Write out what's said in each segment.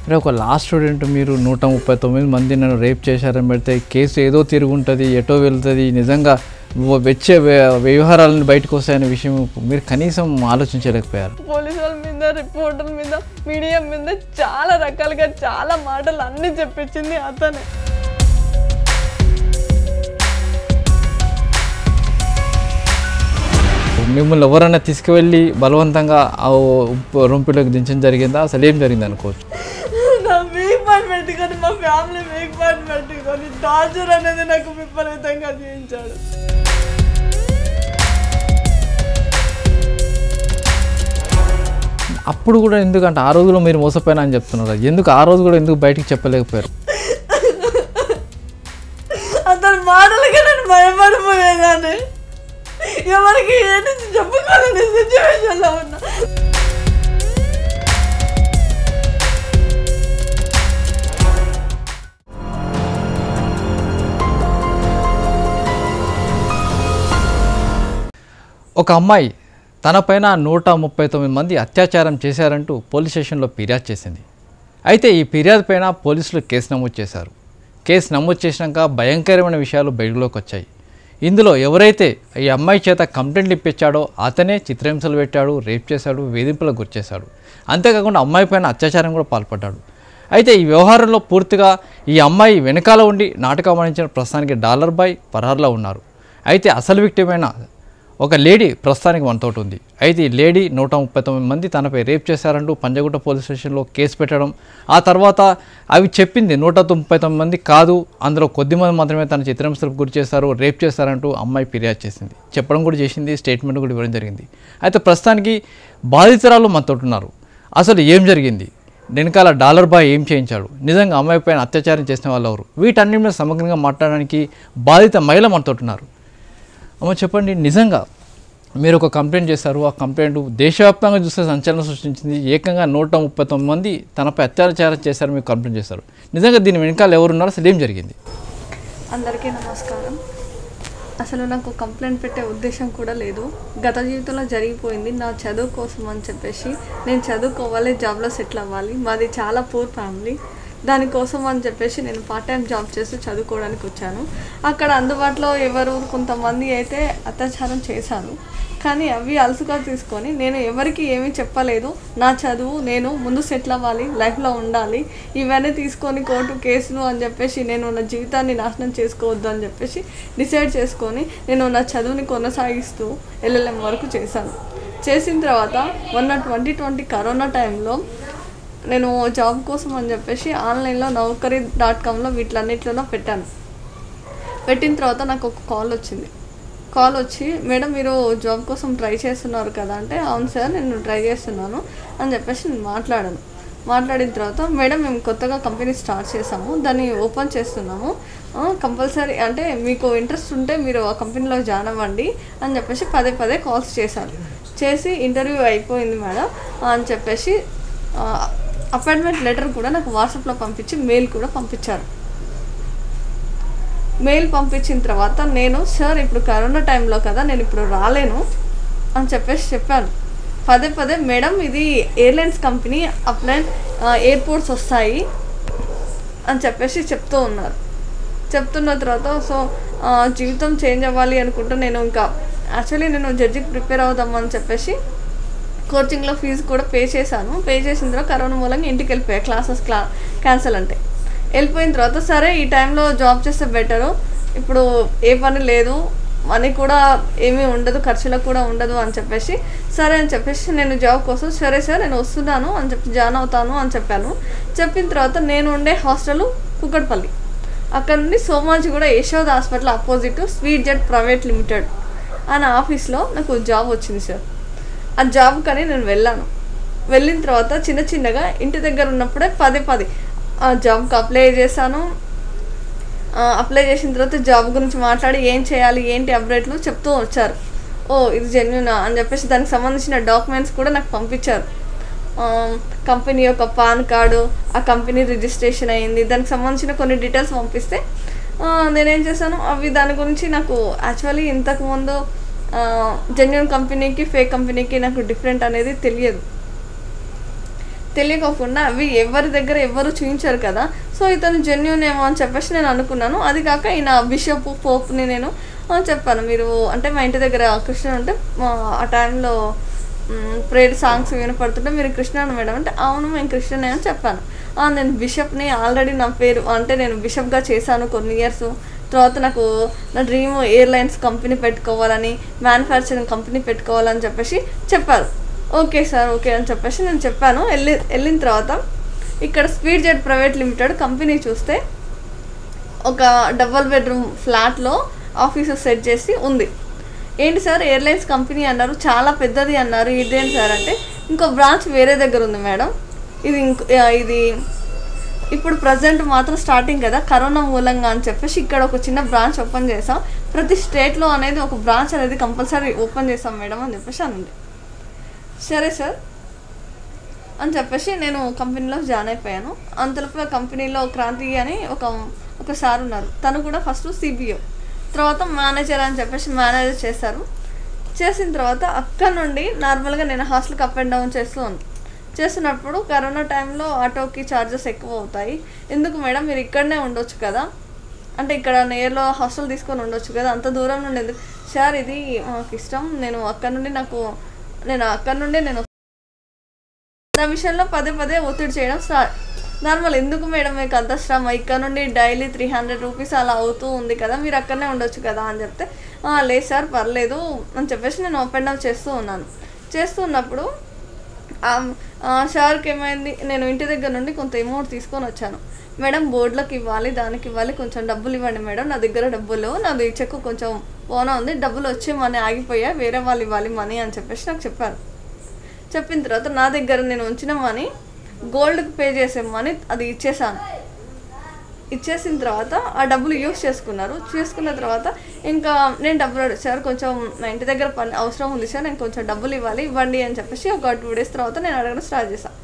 అంటే ఒక last student మీరు 139 మంది నన్ను రేప్ చేశారని పెడితే కేసు ఏదో తిరుగుంటుంది, ఎటో వెళ్తుంది, నిజంగా వచ్చే వ్యవహారాలను బయటకు వస్తాయనే విషయం మీరు కనీసం ఆలోచించలేకపోయారు. పోలీసు వాళ్ళ మీద, రిపోర్టర్ల మీద, మీడియా మీద చాలా రకాలుగా చాలా మాటలు అన్నీ చెప్పించింది అతనే. మిమ్మల్ని ఎవరైనా తీసుకువెళ్ళి బలవంతంగా రొంపిలోకి దించడం జరిగిందా? అసలు ఏం జరిగింది అనుకోవచ్చు? నా వీక్ పాయింట్ పెట్టుకొని, మా ఫ్యామిలీ వీక్ పాయింట్ పెట్టుకొని టార్చర్ అనేది నాకు విపరీతంగా చేయించాడు. అప్పుడు కూడా ఎందుకంటే ఆ రోజులో మీరు మోసపోయినా అని చెప్తున్నారు, ఎందుకు ఆ రోజు కూడా ఎందుకు బయటికి చెప్పలేకపోయారు? అతని మాటలకి నేను భయపడిపోయేదాన్ని, ఎవరికి ఏంటి చెప్పుకోవాలని సిచ్యువేషన్లో ఉన్నా. ఒక అమ్మాయి తనపైన 139 మంది అత్యాచారం చేశారంటూ పోలీస్ స్టేషన్లో ఫిర్యాదు చేసింది. అయితే ఈ ఫిర్యాదు పైన పోలీసులు కేసు నమోదు చేశారు. కేసు నమోదు చేసినాక భయంకరమైన విషయాలు బయటలోకి వచ్చాయి. ఇందులో ఎవరైతే ఈ అమ్మాయి చేత కంప్లైంట్లు ఇప్పించాడో అతనే చిత్రహింసలు పెట్టాడు, రేప్ చేశాడు, వేధింపులకు గురిచేశాడు. అంతేకాకుండా అమ్మాయి పైన అత్యాచారం కూడా పాల్పడ్డాడు. అయితే ఈ వ్యవహారంలో పూర్తిగా ఈ అమ్మాయి వెనకాల ఉండి నాటకం ఆడించిన ప్రస్తుతానికి $బాయ్ పరారులో ఉన్నారు. అయితే అసలు విక్టిమ్ అయిన ఒక లేడీ ప్రస్తుతానికి మనతోటి ఉంది. అయితే ఈ లేడీ 139 మంది తనపై రేప్ చేశారంటూ పంజగుట్ట పోలీస్ స్టేషన్లో కేసు పెట్టడం, ఆ తర్వాత అవి చెప్పింది 139 మంది కాదు, అందులో కొద్దిమంది మాత్రమే తన చిత్రహింసలకు గురి చేశారు, రేప్ చేశారంటూ అమ్మాయి ఫిర్యాదు చేసింది, చెప్పడం కూడా చేసింది, స్టేట్మెంట్ కూడా ఇవ్వడం జరిగింది. అయితే ప్రస్తుతానికి బాధితురాలు మనతోటి ఉన్నారు. అసలు ఏం జరిగింది, వెనకాల $బాయ్ ఏం చేయించాడు, నిజంగా అమ్మాయి పైన అత్యాచారం చేసిన వాళ్ళు ఎవరు, వీటన్నిటి మీద సమగ్రంగా మాట్లాడడానికి బాధిత మహిళ మనతోటి ఉన్నారు. అమ్మ చెప్పండి, నిజంగా మీరు ఒక కంప్లైంట్ చేశారు, ఆ కంప్లైంట్ దేశవ్యాప్తంగా చూస్తే సంచలనం సృష్టించింది. ఏకంగా 139 మంది తనపై అత్యాచారం చేశారు, మీరు కంప్లైంట్ చేశారు. నిజంగా దీని వెనకాల ఎవరున్నారు, అసలు ఏం జరిగింది? అందరికీ నమస్కారం. అసలు నాకు కంప్లైంట్ పెట్టే ఉద్దేశం కూడా లేదు. గత జీవితంలో జరిగిపోయింది నా చదువు కోసం అని చెప్పేసి, నేను చదువుకోవాలి, జాబ్లో సెటిల్ అవ్వాలి, మాది చాలా పూర్ ఫ్యామిలీ, దానికోసం అని చెప్పేసి నేను పార్ట్ టైం జాబ్ చేస్తూ చదువుకోవడానికి వచ్చాను. అక్కడ అందుబాటులో కొంతమంది అయితే అత్యాచారం చేశాను, కానీ అవి అలసుగా తీసుకొని నేను ఎవరికి ఏమీ చెప్పలేదు. నా చదువు, నేను ముందు సెటిల్ అవ్వాలి, లైఫ్లో ఉండాలి, ఇవన్నీ తీసుకొని కోర్టు కేసులు అని చెప్పేసి నేను నా జీవితాన్ని నాశనం చేసుకోవద్దు అని చెప్పేసి డిసైడ్ చేసుకొని నేను నా చదువుని కొనసాగిస్తూ LLM వరకు చేశాను. చేసిన తర్వాత మొన్న 2020 కరోనా టైంలో నేను జాబ్ కోసం అని చెప్పేసి ఆన్లైన్లో Naukri.comలో వీటిలన్నిటిలో పెట్టాను. పెట్టిన తర్వాత నాకు ఒక కాల్ వచ్చి, మేడం మీరు జాబ్ కోసం ట్రై చేస్తున్నారు కదా అంటే, అవును సార్ నేను ట్రై చేస్తున్నాను అని చెప్పేసి నేను మాట్లాడిన తర్వాత, మేడం మేము కొత్తగా కంపెనీ స్టార్ట్ చేసాము, దాన్ని ఓపెన్ చేస్తున్నాము, కంపల్సరీ అంటే మీకు ఇంట్రెస్ట్ ఉంటే మీరు ఆ కంపెనీలో జాయిన్ అవ్వండి అని చెప్పేసి పదే కాల్స్ చేసి ఇంటర్వ్యూ అయిపోయింది మేడం అని చెప్పేసి అపాయింట్మెంట్ లెటర్ కూడా నాకు వాట్సాప్లో పంపించి మెయిల్ కూడా పంపించారు. మెయిల్ పంపించిన తర్వాత నేను, సార్ ఇప్పుడు కరోనా టైంలో కదా నేను ఇప్పుడు రాలేను అని చెప్పేసి చెప్పాను. పదే మేడం ఇది ఎయిర్లైన్స్ కంపెనీ, అప్లైన్ ఎయిర్పోర్ట్స్ వస్తాయి అని చెప్పేసి చెప్తున్న తర్వాత, సో జీవితం చేంజ్ అవ్వాలి అనుకుంటా నేను ఇంకా యాక్చువల్లీ నేను జడ్జికి ప్రిపేర్ అవుదామని చెప్పేసి కోచింగ్లో ఫీజు కూడా పే చేశాను. పే చేసిన తర్వాత కరోనా మూలంగా ఇంటికి వెళ్ళిపోయా, క్లాసెస్ క్యాన్సిల్ అంటే. వెళ్ళిపోయిన తర్వాత సరే ఈ టైంలో జాబ్ చేస్తే బెటరు, ఇప్పుడు ఏ పని లేదు, మనీ కూడా ఏమీ ఉండదు, ఖర్చులకు కూడా ఉండదు అని చెప్పేసి సరే అని చెప్పేసి నేను జాబ్ కోసం సరే సార్ నేను వస్తున్నాను అని చెప్పి జాయిన్ అవుతాను అని చెప్పాను. చెప్పిన తర్వాత నేను ఉండే హాస్టల్ కుక్కట్పల్లి, అక్కడ నుండి Somajiguda Yashoda hospital opposite sweet jet private limited అనే ఆఫీస్లో నాకు జాబ్ వచ్చింది సార్. ఆ జాబ్ కానీ నేను వెళ్ళిన తర్వాత చిన్నగా ఇంటి దగ్గర ఉన్నప్పుడే పదే ఆ జాబ్కి అప్లై చేశాను. అప్లై చేసిన తర్వాత జాబ్ గురించి మాట్లాడి ఏం చేయాలి ఏంటి అప్డేట్లు చెప్తూ వచ్చారు. ఇది జెన్యూనా అని చెప్పేసి దానికి సంబంధించిన డాక్యుమెంట్స్ కూడా నాకు పంపించారు. కంపెనీ యొక్క పాన్ కార్డు, ఆ కంపెనీ రిజిస్ట్రేషన్ అయ్యింది, దానికి సంబంధించిన కొన్ని డీటెయిల్స్ పంపిస్తే నేనేం చేశాను, అవి దాని గురించి నాకు యాక్చువల్లీ ఇంతకుముందు జెన్యూన్ కంపెనీకి ఫేక్ కంపెనీకి నాకు డిఫరెంట్ అనేది తెలియకోకుండా అవి ఎవరి దగ్గర ఎవరు చూపించారు కదా, సో ఇతను జెన్యూన్ ఏమో అని చెప్పేసి నేను అనుకున్నాను. అది కాక ఈయన బిషప్ పోప్ని నేను చెప్పాను, మీరు అంటే మా ఇంటి దగ్గర కృష్ణ ఉంటే ఆ టైంలో ప్రేయర్ సాంగ్స్ వినపడుతుంటే మీరు కృష్ణ మేడం అంటే అవును మేము కృష్ణనే అని చెప్పాను. నేను బిషప్ని ఆల్రెడీ నా పేరు అంటే నేను బిషప్గా చేశాను కొన్ని ఇయర్స్. తర్వాత నాకు నా డ్రీమ్ ఎయిర్లైన్స్ కంపెనీ పెట్టుకోవాలని, మ్యానుఫ్యాక్చరింగ్ కంపెనీ పెట్టుకోవాలని చెప్పేసి చెప్పారు. ఓకే సార్ ఓకే అని చెప్పేసి నేను చెప్పాను. వెళ్ళిన తర్వాత ఇక్కడ speed jet private limited company చూస్తే ఒక డబుల్ బెడ్రూమ్ ఫ్లాట్లో ఆఫీసు సెట్ చేసి ఉంది. ఏంటి సార్ ఎయిర్లైన్స్ కంపెనీ అన్నారు, చాలా పెద్దది అన్నారు, ఇదేంటి సార్ అంటే ఇంకో బ్రాంచ్ వేరే దగ్గర ఉంది మేడం, ఇది ఇప్పుడు ప్రజెంట్ మాత్రం స్టార్టింగ్ కదా కరోనా మూలంగా అని చెప్పేసి ఇక్కడ ఒక చిన్న బ్రాంచ్ ఓపెన్ చేసాం, ప్రతి స్టేట్లో అనేది ఒక బ్రాంచ్ అనేది కంపల్సరీ ఓపెన్ చేసాం మేడం అని చెప్పేసి అనండి. సరే సార్ అని చెప్పేసి నేను కంపెనీలో జాయిన్ అయిపోయాను. అంతలోపు కంపెనీలో క్రాంతి అని ఒక సార్ ఉన్నారు, తను కూడా ఫస్ట్ సిబిఓ, తర్వాత మేనేజర్ అని చెప్పేసి మేనేజర్ చేశారు. చేసిన తర్వాత అక్కడ నుండి నార్మల్గా నేను హాస్టల్కి అప్ అండ్ డౌన్ చేస్తున్నప్పుడు కరోనా టైంలో ఆటోకి ఛార్జెస్ ఎక్కువ అవుతాయి, ఎందుకు మేడం మీరు ఇక్కడనే ఉండొచ్చు కదా, అంటే ఇక్కడ నియర్లో హాస్టల్ తీసుకొని ఉండొచ్చు కదా, అంత దూరం నుండి ఎందుకు సార్, ఇది మాకు ఇష్టం, నేను అక్కడ నుండి నా విషయంలో పదే ఒత్తిడి చేయడం నార్మల్, ఎందుకు మేడం మీకు అంత శ్రమ, ఇక్కడ నుండి డైలీ 300 రూపీస్ అలా అవుతూ ఉంది కదా, మీరు అక్కడనే ఉండొచ్చు కదా అని చెప్తే లేదు సార్ పర్లేదు అని చెప్పేసి నేను అప్ అండ్ డౌన్ చేస్తున్నప్పుడు సార్కి ఏమైంది, నేను ఇంటి దగ్గర నుండి కొంత అమౌంట్ తీసుకొని వచ్చాను. మేడం బోర్డులకు ఇవ్వాలి, దానికి ఇవ్వాలి, కొంచెం డబ్బులు ఇవ్వండి మేడం, నా దగ్గర డబ్బులు, నాది చెక్కు కొంచెం పోనా ఉంది, డబ్బులు వచ్చి మనీ ఆగిపోయా, వేరే వాళ్ళు ఇవ్వాలి మనీ అని చెప్పేసి నాకు చెప్పారు. చెప్పిన తర్వాత నా దగ్గర నేను ఉంచిన మనీ గోల్డ్కి పే చేసే మనీ అది ఇచ్చేసిన తర్వాత ఆ డబ్బులు యూస్ చేసుకున్న తర్వాత ఇంకా నేను డబ్బులు సార్ కొంచెం నా ఇంటి దగ్గర పని అవసరం ఉంది సార్, నేను కొంచెం డబ్బులు ఇవ్వండి అని చెప్పేసి ఒక 2 days తర్వాత నేను అడగడం స్టార్ట్ చేశాను.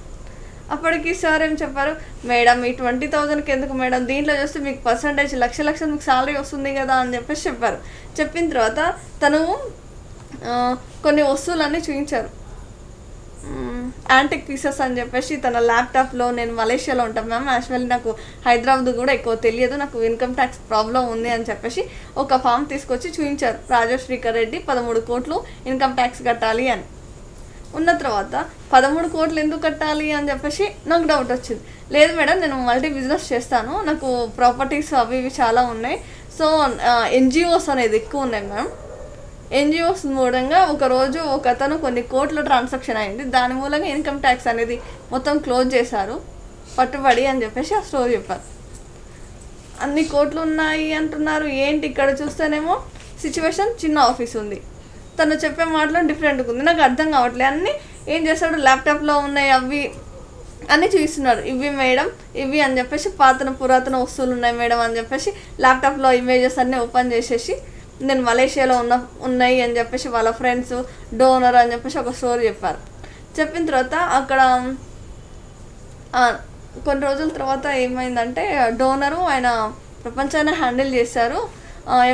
అప్పటికి సార్ ఏం చెప్పారు, మేడం ఈ 20,000కి ఎందుకు మేడం, దీంట్లో చూస్తే మీకు పర్సంటేజ్ లక్షలు మీకు శాలరీ వస్తుంది కదా అని చెప్పేసి చెప్పారు. చెప్పిన తర్వాత తను కొన్ని వస్తువులన్నీ చూపించారు, యాంటిక్ పీసెస్ అని చెప్పేసి తన ల్యాప్టాప్లో. నేను మలేషియాలో ఉంటాను మ్యామ్, యాక్చువల్లీ నాకు హైదరాబాద్ కూడా ఎక్కువ తెలియదు, నాకు ఇన్కమ్ ట్యాక్స్ ప్రాబ్లం ఉంది అని చెప్పేసి ఒక ఫామ్ తీసుకొచ్చి చూపించారు, రాజశ్రీకర్ రెడ్డి 13 కోట్లు ఇన్కమ్ ట్యాక్స్ కట్టాలి అని. ఉన్న తర్వాత 13 కోట్లు ఎందుకు కట్టాలి అని చెప్పేసి నాకు డౌట్ వచ్చింది. లేదు మేడం నేను మల్టీ బిజినెస్ చేస్తాను, నాకు ప్రాపర్టీస్ అవి ఇవి చాలా ఉన్నాయి, సో ఎన్జిఓస్ అనేది ఎక్కువ ఉన్నాయి మ్యామ్, ఎన్జిఓస్ మూలంగా ఒకరోజు ఒక అతను కొన్ని కోట్ల ట్రాన్సాక్షన్ అయింది, దాని మూలంగా ఇన్కమ్ ట్యాక్స్ అనేది మొత్తం క్లోజ్ చేశారు పట్టుబడి అని చెప్పేసి ఆ స్టోరీ చెప్పారు. అన్ని కోట్లు ఉన్నాయి అంటున్నారు, ఏంటి ఇక్కడ చూస్తేనేమో సిచ్యువేషన్ చిన్న ఆఫీస్ ఉంది, తను చెప్పే మాటలు డిఫరెంట్గా ఉంది, నాకు అర్థం కావట్లేదు. అన్నీ ఏం చేస్తాడు, ల్యాప్టాప్లో ఉన్నాయి అవి అన్నీ చూపిస్తున్నారు, ఇవి మేడం ఇవి అని చెప్పేసి పురాతన వస్తువులు ఉన్నాయి మేడం అని చెప్పేసి ల్యాప్టాప్లో ఇమేజెస్ అన్నీ ఓపెన్ చేసేసి నేను మలేషియాలో ఉన్నాయి అని చెప్పేసి వాళ్ళ ఫ్రెండ్స్ డోనర్ అని చెప్పేసి ఒక స్టోరీ చెప్పారు. చెప్పిన తర్వాత అక్కడ కొన్ని రోజుల తర్వాత ఏమైందంటే డోనరు ఆయన ప్రపంచాన్ని హ్యాండిల్ చేశారు,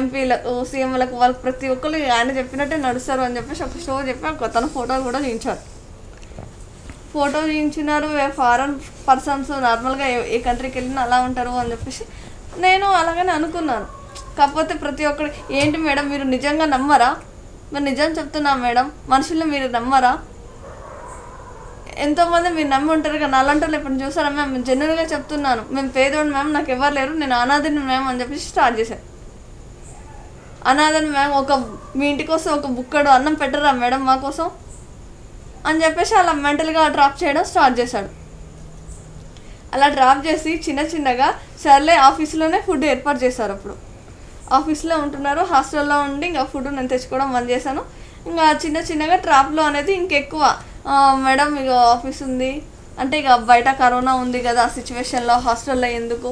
ఎంపీలకు సీఎంలకు వాళ్ళకి ప్రతి ఒక్కరు ఆయన చెప్పినట్టే నడుస్తారు అని చెప్పేసి ఒక స్టోరీ చెప్పి తన ఫోటోలు కూడా చూపించినారు. ఫారెన్ పర్సన్స్ నార్మల్గా ఏ కంట్రీకి వెళ్ళినా అలా ఉంటారు అని చెప్పేసి నేను అలాగనే అనుకున్నాను. కాకపోతే ప్రతి ఒక్కరు ఏంటి మేడం మీరు నిజంగా నమ్మరా, మరి నిజం చెప్తున్నా మేడం, మనుషుల్ని మీరు నమ్మరా, ఎంతోమంది మీరు నమ్మి ఉంటారు కదా, అలాంటి ఇప్పుడు చూసారా మ్యామ్, మేము జెన్యున్గా చెప్తున్నాను, మేము పేదోడు మ్యామ్, నాకు ఎవరు లేరు, నేను అనాథని మ్యామ్ అని చెప్పేసి స్టార్ట్ చేశాను. అనాథని మ్యామ్, మీ ఇంటి కోసం ఒక బుక్కడు అన్నం పెట్టరా మేడం మా కోసం అని చెప్పేసి అలా మెంటల్గా డ్రాప్ చేయడం స్టార్ట్ చేశాడు. అలా డ్రాప్ చేసి చిన్నగా సర్లే ఆఫీస్లోనే ఫుడ్ ఏర్పాటు చేశారు. అప్పుడు ఆఫీస్లో ఉంటున్నారు, హాస్టల్లో ఉండి ఇంకా ఫుడ్ నేను తెచ్చుకోవడం బంద్ చేశాను. ఇంకా చిన్నగా ట్రాప్లో అనేది ఇంకెక్కువ మేడం ఇక ఆఫీస్ ఉంది అంటే ఇక బయట కరోనా ఉంది కదా, ఆ సిచ్యువేషన్లో హాస్టల్లో ఎందుకు,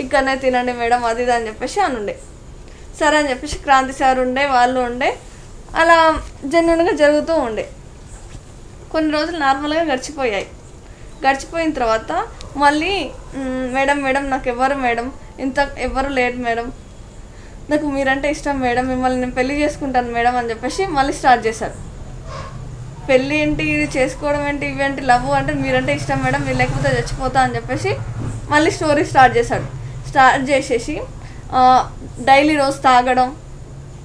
ఇక్కడనే తినండి మేడం అది ఇది అని చెప్పేసి అనుండే. సరే అని చెప్పేసి క్రాంతి సార్ ఉండే, వాళ్ళు ఉండే, అలా జెన్యున్గా జరుగుతూ ఉండే. కొన్ని రోజులు నార్మల్గా గడిచిపోయిన తర్వాత మళ్ళీ మేడం నాకు ఎవరు లేరు మేడం, నాకు మీరంటే ఇష్టం మేడం, మిమ్మల్ని నేను పెళ్లి చేసుకుంటాను మేడం అని చెప్పేసి మళ్ళీ స్టార్ట్ చేశారు. పెళ్ళి ఏంటి, ఇది చేసుకోవడం ఏంటి, ఇవేంటి, లవ్ అంటే మీరంటే ఇష్టం మేడం, మీరు లేకపోతే చచ్చిపోతా అని చెప్పేసి మళ్ళీ స్టోరీ స్టార్ట్ చేశాడు. స్టార్ట్ చేసేసి డైలీ రోజు తాగడం,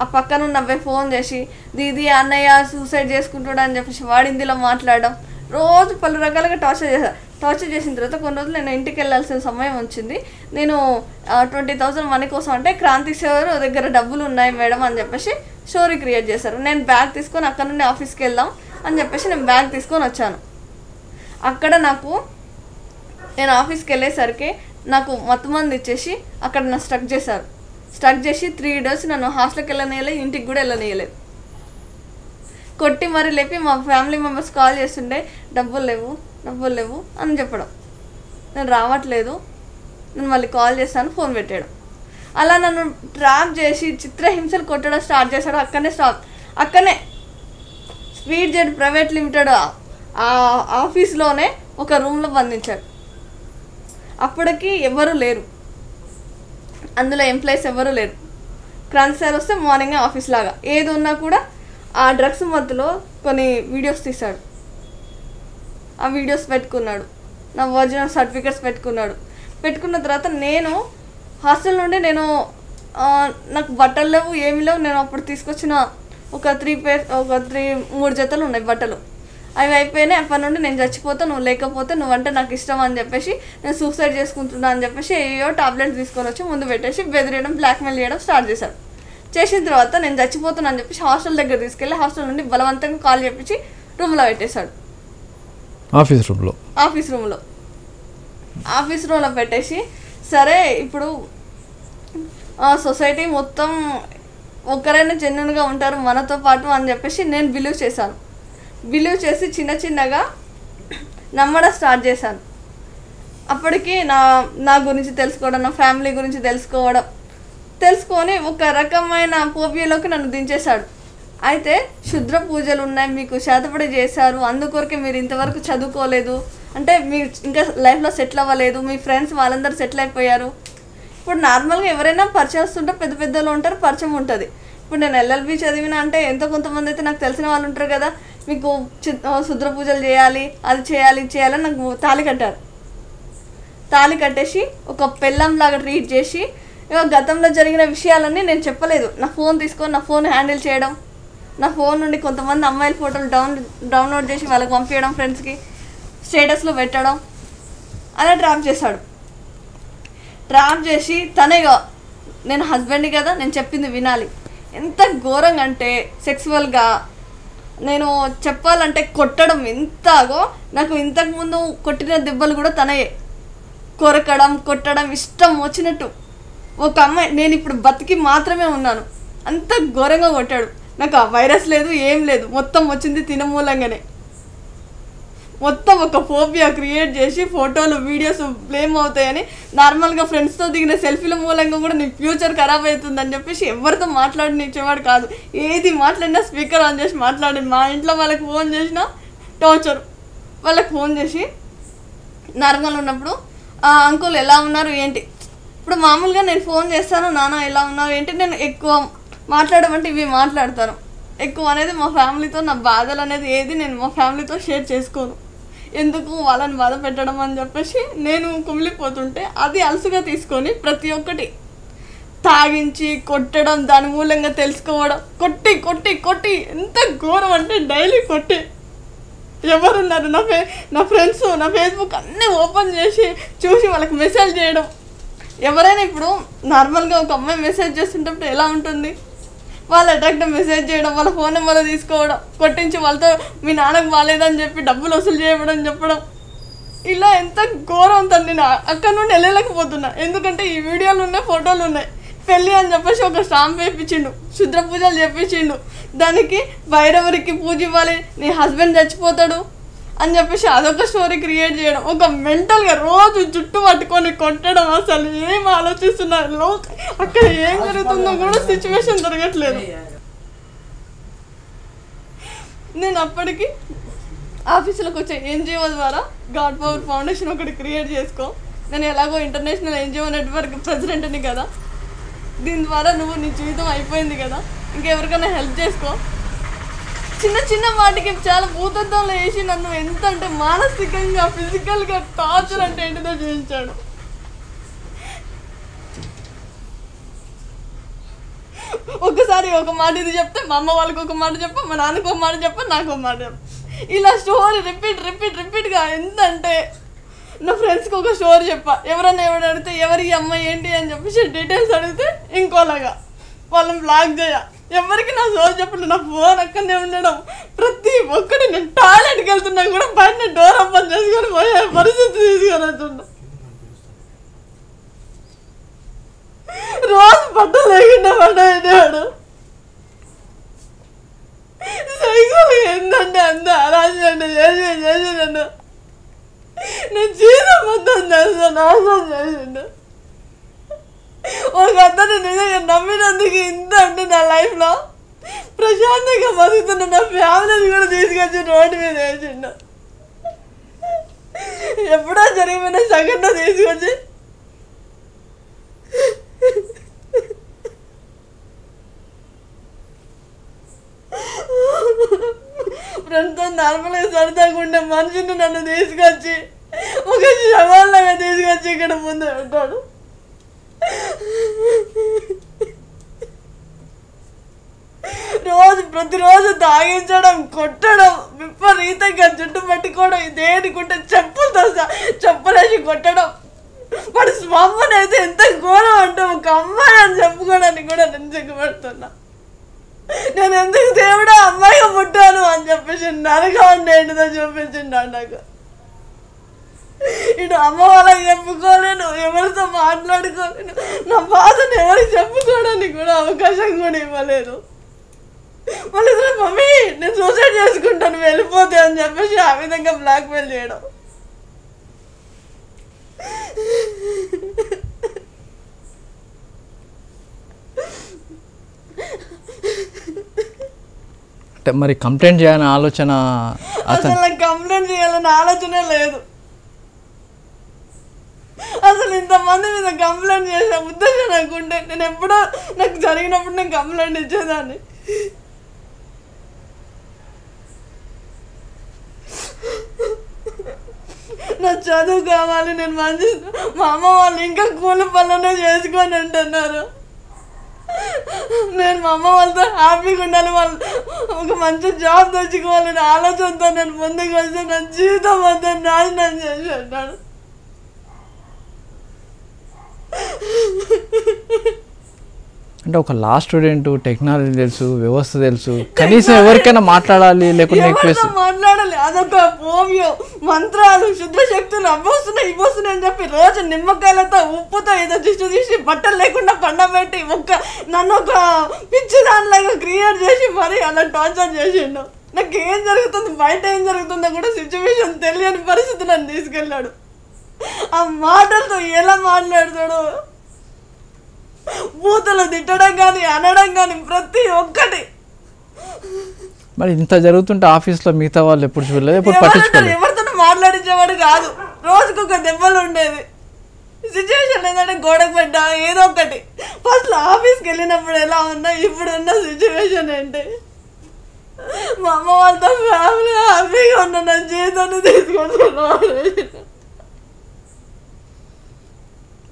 ఆ పక్కన ఉన్న అబ్బాయి ఫోన్ చేసి దీది అన్నయ్య సూసైడ్ చేసుకుంటాడు అని చెప్పేసి వాడి హిందీలో మాట్లాడడం, రోజు పలు రకాలుగా టార్చర్ చేసిన తర్వాత కొన్ని రోజులు నేను ఇంటికి వెళ్ళాల్సిన సమయం వచ్చింది. నేను 20,000 మనీ కోసం అంటే క్రాంతి సార్ దగ్గర డబ్బులు ఉన్నాయి మేడం అని చెప్పేసి స్టోరీ క్రియేట్ చేశారు. నేను బ్యాగ్ తీసుకొని అక్కడ నుండి ఆఫీస్కి వెళ్దాం అని చెప్పేసి నేను బ్యాగ్ తీసుకొని వచ్చాను. అక్కడ నేను ఆఫీస్కి వెళ్ళేసరికి నాకు మత్తుమంది ఇచ్చేసి అక్కడ నన్ను స్ట్రక్ చేసి 3 days నన్ను హాస్టల్కి వెళ్ళనియలేదు, ఇంటికి కూడా వెళ్ళనియలేదు. కొట్టి మరి లేపి మా ఫ్యామిలీ మెంబర్స్ కాల్ చేస్తుండే డబ్బులు లేవు అని చెప్పడం, నేను రావట్లేదు, నేను మళ్ళీ కాల్ చేస్తాను, ఫోన్ పెట్టాడు. అలా నన్ను ట్రాప్ చేసి చిత్రహింసలు కొట్టడం స్టార్ట్ చేశాడు. అక్కడనే స్పీడ్ జెట్ ప్రైవేట్ లిమిటెడ్ ఆ ఆఫీస్లోనే ఒక రూమ్లో బంధించాడు. అప్పటికి ఎవరు లేరు, అందులో ఎంప్లాయీస్ ఎవరు లేరు. క్రాంతి సార్ వస్తే మార్నింగే ఆఫీస్ లాగా ఏది ఉన్నా కూడా ఆ డ్రగ్స్ మధ్యలో కొన్ని వీడియోస్ తీశాడు. ఆ వీడియోస్ పెట్టుకున్నాడు, నా ఒరిజినల్ సర్టిఫికెట్స్ పెట్టుకున్న తర్వాత నేను హాస్టల్ నుండి నాకు బట్టలు లేవు, ఏమీ లేవు. నేను అప్పుడు తీసుకొచ్చిన ఒక 3 జతలు ఉన్నాయి బట్టలు, అవి అయిపోయినాయి. అప్పటి నుండి నేను చచ్చిపోతా, నువ్వు లేకపోతే నువ్వంటే నాకు ఇష్టం అని చెప్పేసి నేను సూసైడ్ చేసుకుంటున్నా అని చెప్పేసి ఏయో టాబ్లెట్స్ తీసుకొని వచ్చి ముందు పెట్టేసి బెదిరియడం, బ్లాక్మెయిల్ చేయడం స్టార్ట్ చేశాడు. చేసిన తర్వాత నేను చచ్చిపోతున్నా అని చెప్పేసి హాస్టల్ దగ్గర తీసుకెళ్ళి హాస్టల్ నుండి బలవంతంగా కాల్ చెప్పించి రూమ్లో పెట్టేశాడు. ఆఫీస్ రూమ్లో పెట్టేసి సరే ఇప్పుడు సొసైటీ మొత్తం ఒక్కరైనా జెన్యున్గా ఉంటారు మనతో పాటు అని చెప్పేసి నేను బిలీవ్ చేసి చిన్నగా నమ్మడం స్టార్ట్ చేశాను. అప్పటికి నా గురించి తెలుసుకోవడం, నా ఫ్యామిలీ గురించి తెలుసుకొని ఒక రకమైన పోపియలోకి నన్ను దించేశాడు. అయితే శుద్ర పూజలు ఉన్నాయి, మీకు శాతపడి చేశారు, అందుకొరకే మీరు ఇంతవరకు చదువుకోలేదు అంటే మీరు ఇంకా లైఫ్లో సెటిల్ అవ్వలేదు, మీ ఫ్రెండ్స్ వాళ్ళందరూ సెటిల్ అయిపోయారు. ఇప్పుడు నార్మల్గా ఎవరైనా పరిచయం వస్తుంటే పెద్దలు ఉంటారు, పరిచయం ఉంటుంది. ఇప్పుడు నేను LLB చదివిన అంటే ఎంతో కొంతమంది అయితే నాకు తెలిసిన వాళ్ళు ఉంటారు కదా, మీకు శుద్ర పూజలు చేయాలి, అది చేయాలి చేయాలని నాకు తాళి కట్టేసి ఒక పెళ్ళంలాగా ట్రీట్ చేసి గతంలో జరిగిన విషయాలన్నీ నేను చెప్పలేదు. నా ఫోన్ తీసుకొని నా ఫోన్ హ్యాండిల్ చేయడం, నా ఫోన్ నుండి కొంతమంది అమ్మాయిల ఫోటోలు డౌన్లోడ్ చేసి వాళ్ళకి పంపించడం, ఫ్రెండ్స్కి స్టేటస్లో పెట్టడం, అలా ట్రాప్ చేసి తనేగా నేను హస్బెండ్ కదా, నేను చెప్పింది వినాలి. ఎంత ఘోరంగా అంటే సెక్సువల్గా నేను చెప్పాలంటే కొట్టడం ఎంతగో, నాకు ఇంతకుముందు కొట్టిన దెబ్బలు కూడా తనయే, కొట్టడం ఇష్టం వచ్చినట్టు. ఒక అమ్మాయి నేను ఇప్పుడు బతికి మాత్రమే ఉన్నాను, అంత ఘోరంగా కొట్టాడు. నాకు ఆ వైరస్ లేదు, ఏం లేదు, మొత్తం వచ్చింది తినమూలంగానే. మొత్తం ఒక ఫోబియా క్రియేట్ చేసి ఫోటోలు వీడియోస్ బ్లేమ్ అవుతాయని, నార్మల్గా ఫ్రెండ్స్తో దిగిన సెల్ఫీల మూలంగా కూడా నీ ఫ్యూచర్ ఖరాబ్ అవుతుందని చెప్పేసి ఎవరితో మాట్లాడినిచ్చేవాడు కాదు. ఏది మాట్లాడినా స్పీకర్ ఆన్ చేసి మాట్లాడి, మా ఇంట్లో వాళ్ళకి ఫోన్ చేసినా టార్చర్. వాళ్ళకి ఫోన్ చేసి నార్మల్ ఉన్నప్పుడు అంకుల్ ఎలా ఉన్నారు ఏంటి, ఇప్పుడు మామూలుగా నేను ఫోన్ చేస్తాను, నాన్న ఎలా ఉన్నారు ఏంటి, నేను ఎక్కువ మాట్లాడమంటే ఇవి మాట్లాడతాను. ఎక్కువ అనేది మా ఫ్యామిలీతో నా బాధలు అనేది ఏది నేను మా ఫ్యామిలీతో షేర్ చేసుకోను, ఎందుకు వాళ్ళని బాధ పెట్టడం అని చెప్పేసి నేను కుమిలిపోతుంటే అది అలసుగా తీసుకొని ప్రతి ఒక్కటి తాగించి కొట్టడం, దాని మూలంగా తెలుసుకోవడం, కొట్టి ఎంత ఘోరం అంటే డైలీ కొట్టి ఎవరున్నారు నా ఫ్రెండ్స్ నా ఫేస్బుక్ అన్నీ ఓపెన్ చేసి చూసి వాళ్ళకి మెసేజ్ చేయడం. ఎవరైనా ఇప్పుడు నార్మల్గా ఒక అమ్మాయి మెసేజ్ చేస్తుంటే ఎలా ఉంటుంది, వాళ్ళు అట్రాక్ట్ మెసేజ్ చేయడం, వాళ్ళ ఫోన్ నెంబర్లు తీసుకోవడం, కొట్టించి వాళ్ళతో మీ నాన్నకు బాగాలేదని చెప్పి డబ్బులు వసూలు చేయడం చెప్పడం, ఇలా ఎంత ఘోరం ఉంటుంది. నేను అక్కడ నుండి వెళ్ళలేకపోతున్నా, ఎందుకంటే ఈ వీడియోలు ఉన్నాయి, ఫోటోలు ఉన్నాయి. పెళ్ళి అని చెప్పేసి ఒక స్టాంప్ వేయించిండు, శుద్ర పూజలు చేయించిండు, దానికి భైరవుడికి పూజ ఇవ్వాలి, నీ హస్బెండ్ చచ్చిపోతాడు అని చెప్పేసి అదొక స్టోరీ క్రియేట్ చేయడం, ఒక మెంటల్గా రోజు జుట్టు పట్టుకొని కొట్టడం. అసలు ఏం ఆలోచిస్తున్నారు, అక్కడ ఏం జరుగుతుందో కూడా సిచ్యువేషన్ జరగట్లేదు. నేను అప్పటికి ఆఫీసులోకి వచ్చే NGO ద్వారా గాడ్ పవర్ ఫౌండేషన్ ఒకటి క్రియేట్ చేసుకో, నేను ఎలాగో ఇంటర్నేషనల్ NGO నెట్వర్క్ ప్రెసిడెంట్ని కదా, దీని ద్వారా నీ జీవితం అయిపోయింది కదా, ఇంకెవరికైనా హెల్ప్ చేసుకో, చిన్న చిన్న వాటికి చాలా భూతత్వంలో వేసి నన్ను ఎంత అంటే మానసికంగా ఫిజికల్గా టార్చర్ అంటే ఏంటిదో చేయించాడు. ఒకసారి ఒక మాట ఇది చెప్తే మా అమ్మ వాళ్ళకి ఒక మాట చెప్పా, మా నాన్నకు ఒక మాట చెప్పా, నాకు ఒక మాట చెప్పా. ఇలా స్టోరీ రిపీట్గా ఎంత అంటే నా ఫ్రెండ్స్కి ఒక స్టోరీ చెప్పా, ఎవరైనా ఎవరు అడిగితే ఎవరి అమ్మాయి ఏంటి అని చెప్పేసి డీటెయిల్స్ అడిగితే ఇంకోలాగా వాళ్ళని బ్లాక్ చేయ. ఎవరికి నా స్టోరీ చెప్పండి, నా ఫోన్ అక్కడనే ఉండడం. ప్రతి ఒక్కటి నేను టాయిలెట్కి వెళ్తున్నా కూడా బయట డోర్ ఓపెన్ చేసుకొని పోయే పరిస్థితి తీసుకొని వస్తున్నా. రోజు బట్టలు లేకుండా పడ్డాడు. సైకిల్ ఏంటంటే అంత అరాజండి చేసిండు. నేను జీవితం మొత్తం నాశనం చేసిండు. ఒక అతను నిజంగా నమ్మినందుకు ఇంత అంటే నా లైఫ్లో ప్రశాంతంగా బతుకుతున్న నా ఫ్యామిలీని కూడా తీసుకొచ్చి రోడ్డు మీద వేసిండు. ఎప్పుడో జరిగిపోయిన సంఘటన తీసుకొచ్చి ఫ్రెండ్తో నార్మల్గా సరదాగా ఉండే మనిషిని నన్ను తీసుకొచ్చి ఒక శవాల్లాగా తీసుకొచ్చి ఇక్కడ ముందు ఉంటాడు. ప్రతిరోజు తాగించడం, కొట్టడం, విపరీతంగా జుట్టు పట్టుకోవడం, దేనికుంటే చెప్పులేసి కొట్టడం. వాడు స్వామిని అయితే ఎంత ఘోరం అంటే ఒక అమ్మాయి అని చెప్పుకోవడానికి కూడా నేను సిగ్గుపడుతున్నా. నేను ఎందుకు దేవుడా అమ్మాయిగా పుట్టాను అని చెప్పేసి నరకం ఏంటిదో చూపించిండు నాకు. ఇటు అమ్మ వాళ్ళకి చెప్పుకోలేను, ఎవరితో మాట్లాడుకోలేను, నా బాధను ఎవరికి చెప్పుకోవడానికి కూడా అవకాశం కూడా ఇవ్వలేదు. మళ్ళీ మమ్మీ నేను సూసైడ్ చేసుకుంటాను వెళ్ళిపోతే అని చెప్పేసి ఆ విధంగా బ్లాక్మెయిల్ చేయడం. అంటే మరి కంప్లైంట్ చేయాలని ఆలోచన? అసలు నాకు కంప్లైంట్ చేయాలని ఆలోచనే లేదు. అసలు ఇంతమంది మీద కంప్లైంట్ చేసే ఉద్దేశం నాకుంటే నేను ఎప్పుడో నాకు జరిగినప్పుడు నేను కంప్లైంట్ ఇచ్చేదాన్ని. నా చదువు కావాలి, నేను మంచి మా అమ్మ వాళ్ళు ఇంకా కూలి పనులనే చేసుకొని అంటున్నారు. నేను మా అమ్మ వాళ్ళతో హ్యాపీగా ఉండాలి, వాళ్ళు ఒక మంచి జాబ్ తెచ్చుకోవాలని ఆలోచనతో నేను ముందుకు వస్తే నా జీవితం అంతా నాశనం చేసి అంటాను. అంటే ఒక లా స్టూడెంట్, టెక్నాలజీ తెలుసు, వ్యవస్థ తెలుసు, కనీసం ఎవరికైనా మాట్లాడాలి, లేకుంటే మాట్లాడాలి. అదొక పోవ్యో మంత్రాలు, శుద్ధ శక్తులు అవ్వస్తున్నాయి ఇవ్వస్తున్నాయి అని చెప్పి రోజు నిమ్మకాయలతో ఉప్పుతో ఏదో తీసి బట్టలు లేకుండా పండబెట్టి నన్ను ఒక పిచ్చి దానిలాగా క్రియేట్ చేసి మరి అలా టార్చర్ చేసిండు. నాకు ఏం జరుగుతుంది, బయట ఏం జరుగుతుందో కూడా సిచ్యువేషన్ తెలియని పరిస్థితి నన్ను తీసుకెళ్ళాడు. ఆ మాటలతో ఎలా మాట్లాడతాడు, బూతులు తిట్టడం కానీ అనడం కానీ ప్రతి ఒక్కటి. మరి ఇంత జరుగుతుంటే ఆఫీస్లో మిగతా వాళ్ళు ఎప్పుడు చూడలేదు, ఎప్పుడు పట్టించుకోలేదు, ఎవరితో మాట్లాడించేవాడు కాదు. రోజుకు ఒక దెబ్బలు ఉండేది. సిచ్యువేషన్ ఏంటంటే గోడకు పెట్టా ఏదో ఒకటి. ఫస్ట్ ఆఫీస్కి వెళ్ళినప్పుడు ఎలా ఉన్నా, ఇప్పుడు ఉన్న సిచ్యువేషన్ ఏంటి, మా అమ్మ వాళ్ళతో ఫ్యామిలీ హ్యాపీగా ఉన్న నా జీవితాన్ని తీసుకుంటున్నాను.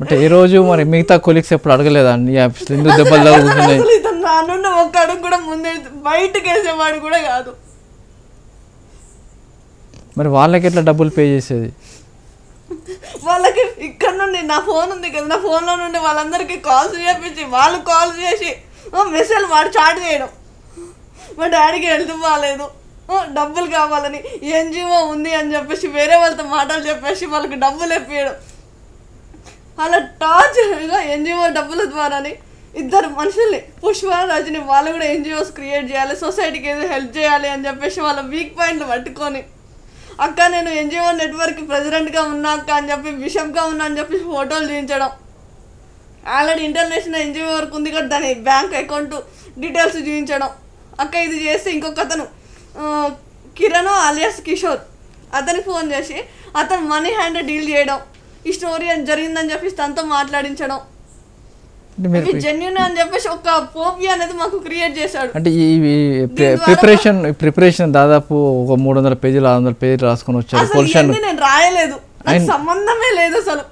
అంటే ఈ రోజు మరి మిగతా కొలీగ్స్ ఎప్పుడు అడగలేదా నీ ఆఫీస్లో ఎందుకు దెబ్బలు తగ్గుతున్నాయి? నా నుండి ఒక్క అడుగు కూడా ముందే బయటకు వేసేవాడు కూడా కాదు. మరి వాళ్ళకి ఎట్లా డబ్బులు పే చేసేది? వాళ్ళకి ఇక్కడ నుండి నా ఫోన్ ఉంది కదా, నా ఫోన్లో నుండి వాళ్ళందరికీ కాల్స్ చేపించి వాళ్ళు కాల్ చేసి మెసేజ్ వాడు చాట్ చేయడం. మా డాడీకి హెల్త్ బాగాలేదు, డబ్బులు కావాలని ఎన్జిఓ ఉంది అని చెప్పేసి వేరే వాళ్ళతో మాటలు చెప్పేసి వాళ్ళకి డబ్బులు ఇప్పించడం. అలా టార్చర్గా ఎన్జిఓ డబ్బుల ద్వారాని ఇద్దరు మనుషుల్ని, పుష్ప, రజని, వాళ్ళు కూడా ఎన్జిఓస్ క్రియేట్ చేయాలి, సొసైటీకి ఏదో హెల్ప్ చేయాలి అని చెప్పేసి వాళ్ళ వీక్ పాయింట్లు పట్టుకొని, అక్క నేను ఎన్జిఓ నెట్వర్క్ ప్రెసిడెంట్గా ఉన్నా అక్క అని చెప్పి, బిషప్గా ఉన్నా అని చెప్పి ఫోటోలు చూపించడం. ఆల్రెడీ ఇంటర్నేషనల్ ఎన్జిఓ వరకు ఉంది కదా, దాని బ్యాంక్ అకౌంట్ డీటెయిల్స్ చూపించడం. అక్క ఇది చేస్తే ఇంకొక అతను కిరణ్ అలియాస్ కిషోర్, అతనికి ఫోన్ చేసి అతను మనీ హ్యాండ్ డీల్ చేయడం. ఈ స్టోరీ జరిగిందని చెప్పి తనతో మాట్లాడించడం. మీరు జెన్యున్ అని చెప్పేసి ఒక ఫోబియా అనేది మాకు క్రియేట్ చేశాడు. అంటే ఈ ప్రిపరేషన్ దాదాపు ఒక 300 పేజీలు 600 పేజీలు రాసుకొని వచ్చారు. అసలు నేను రాయలేదు, నాకు సంబంధమే లేదు అసలు.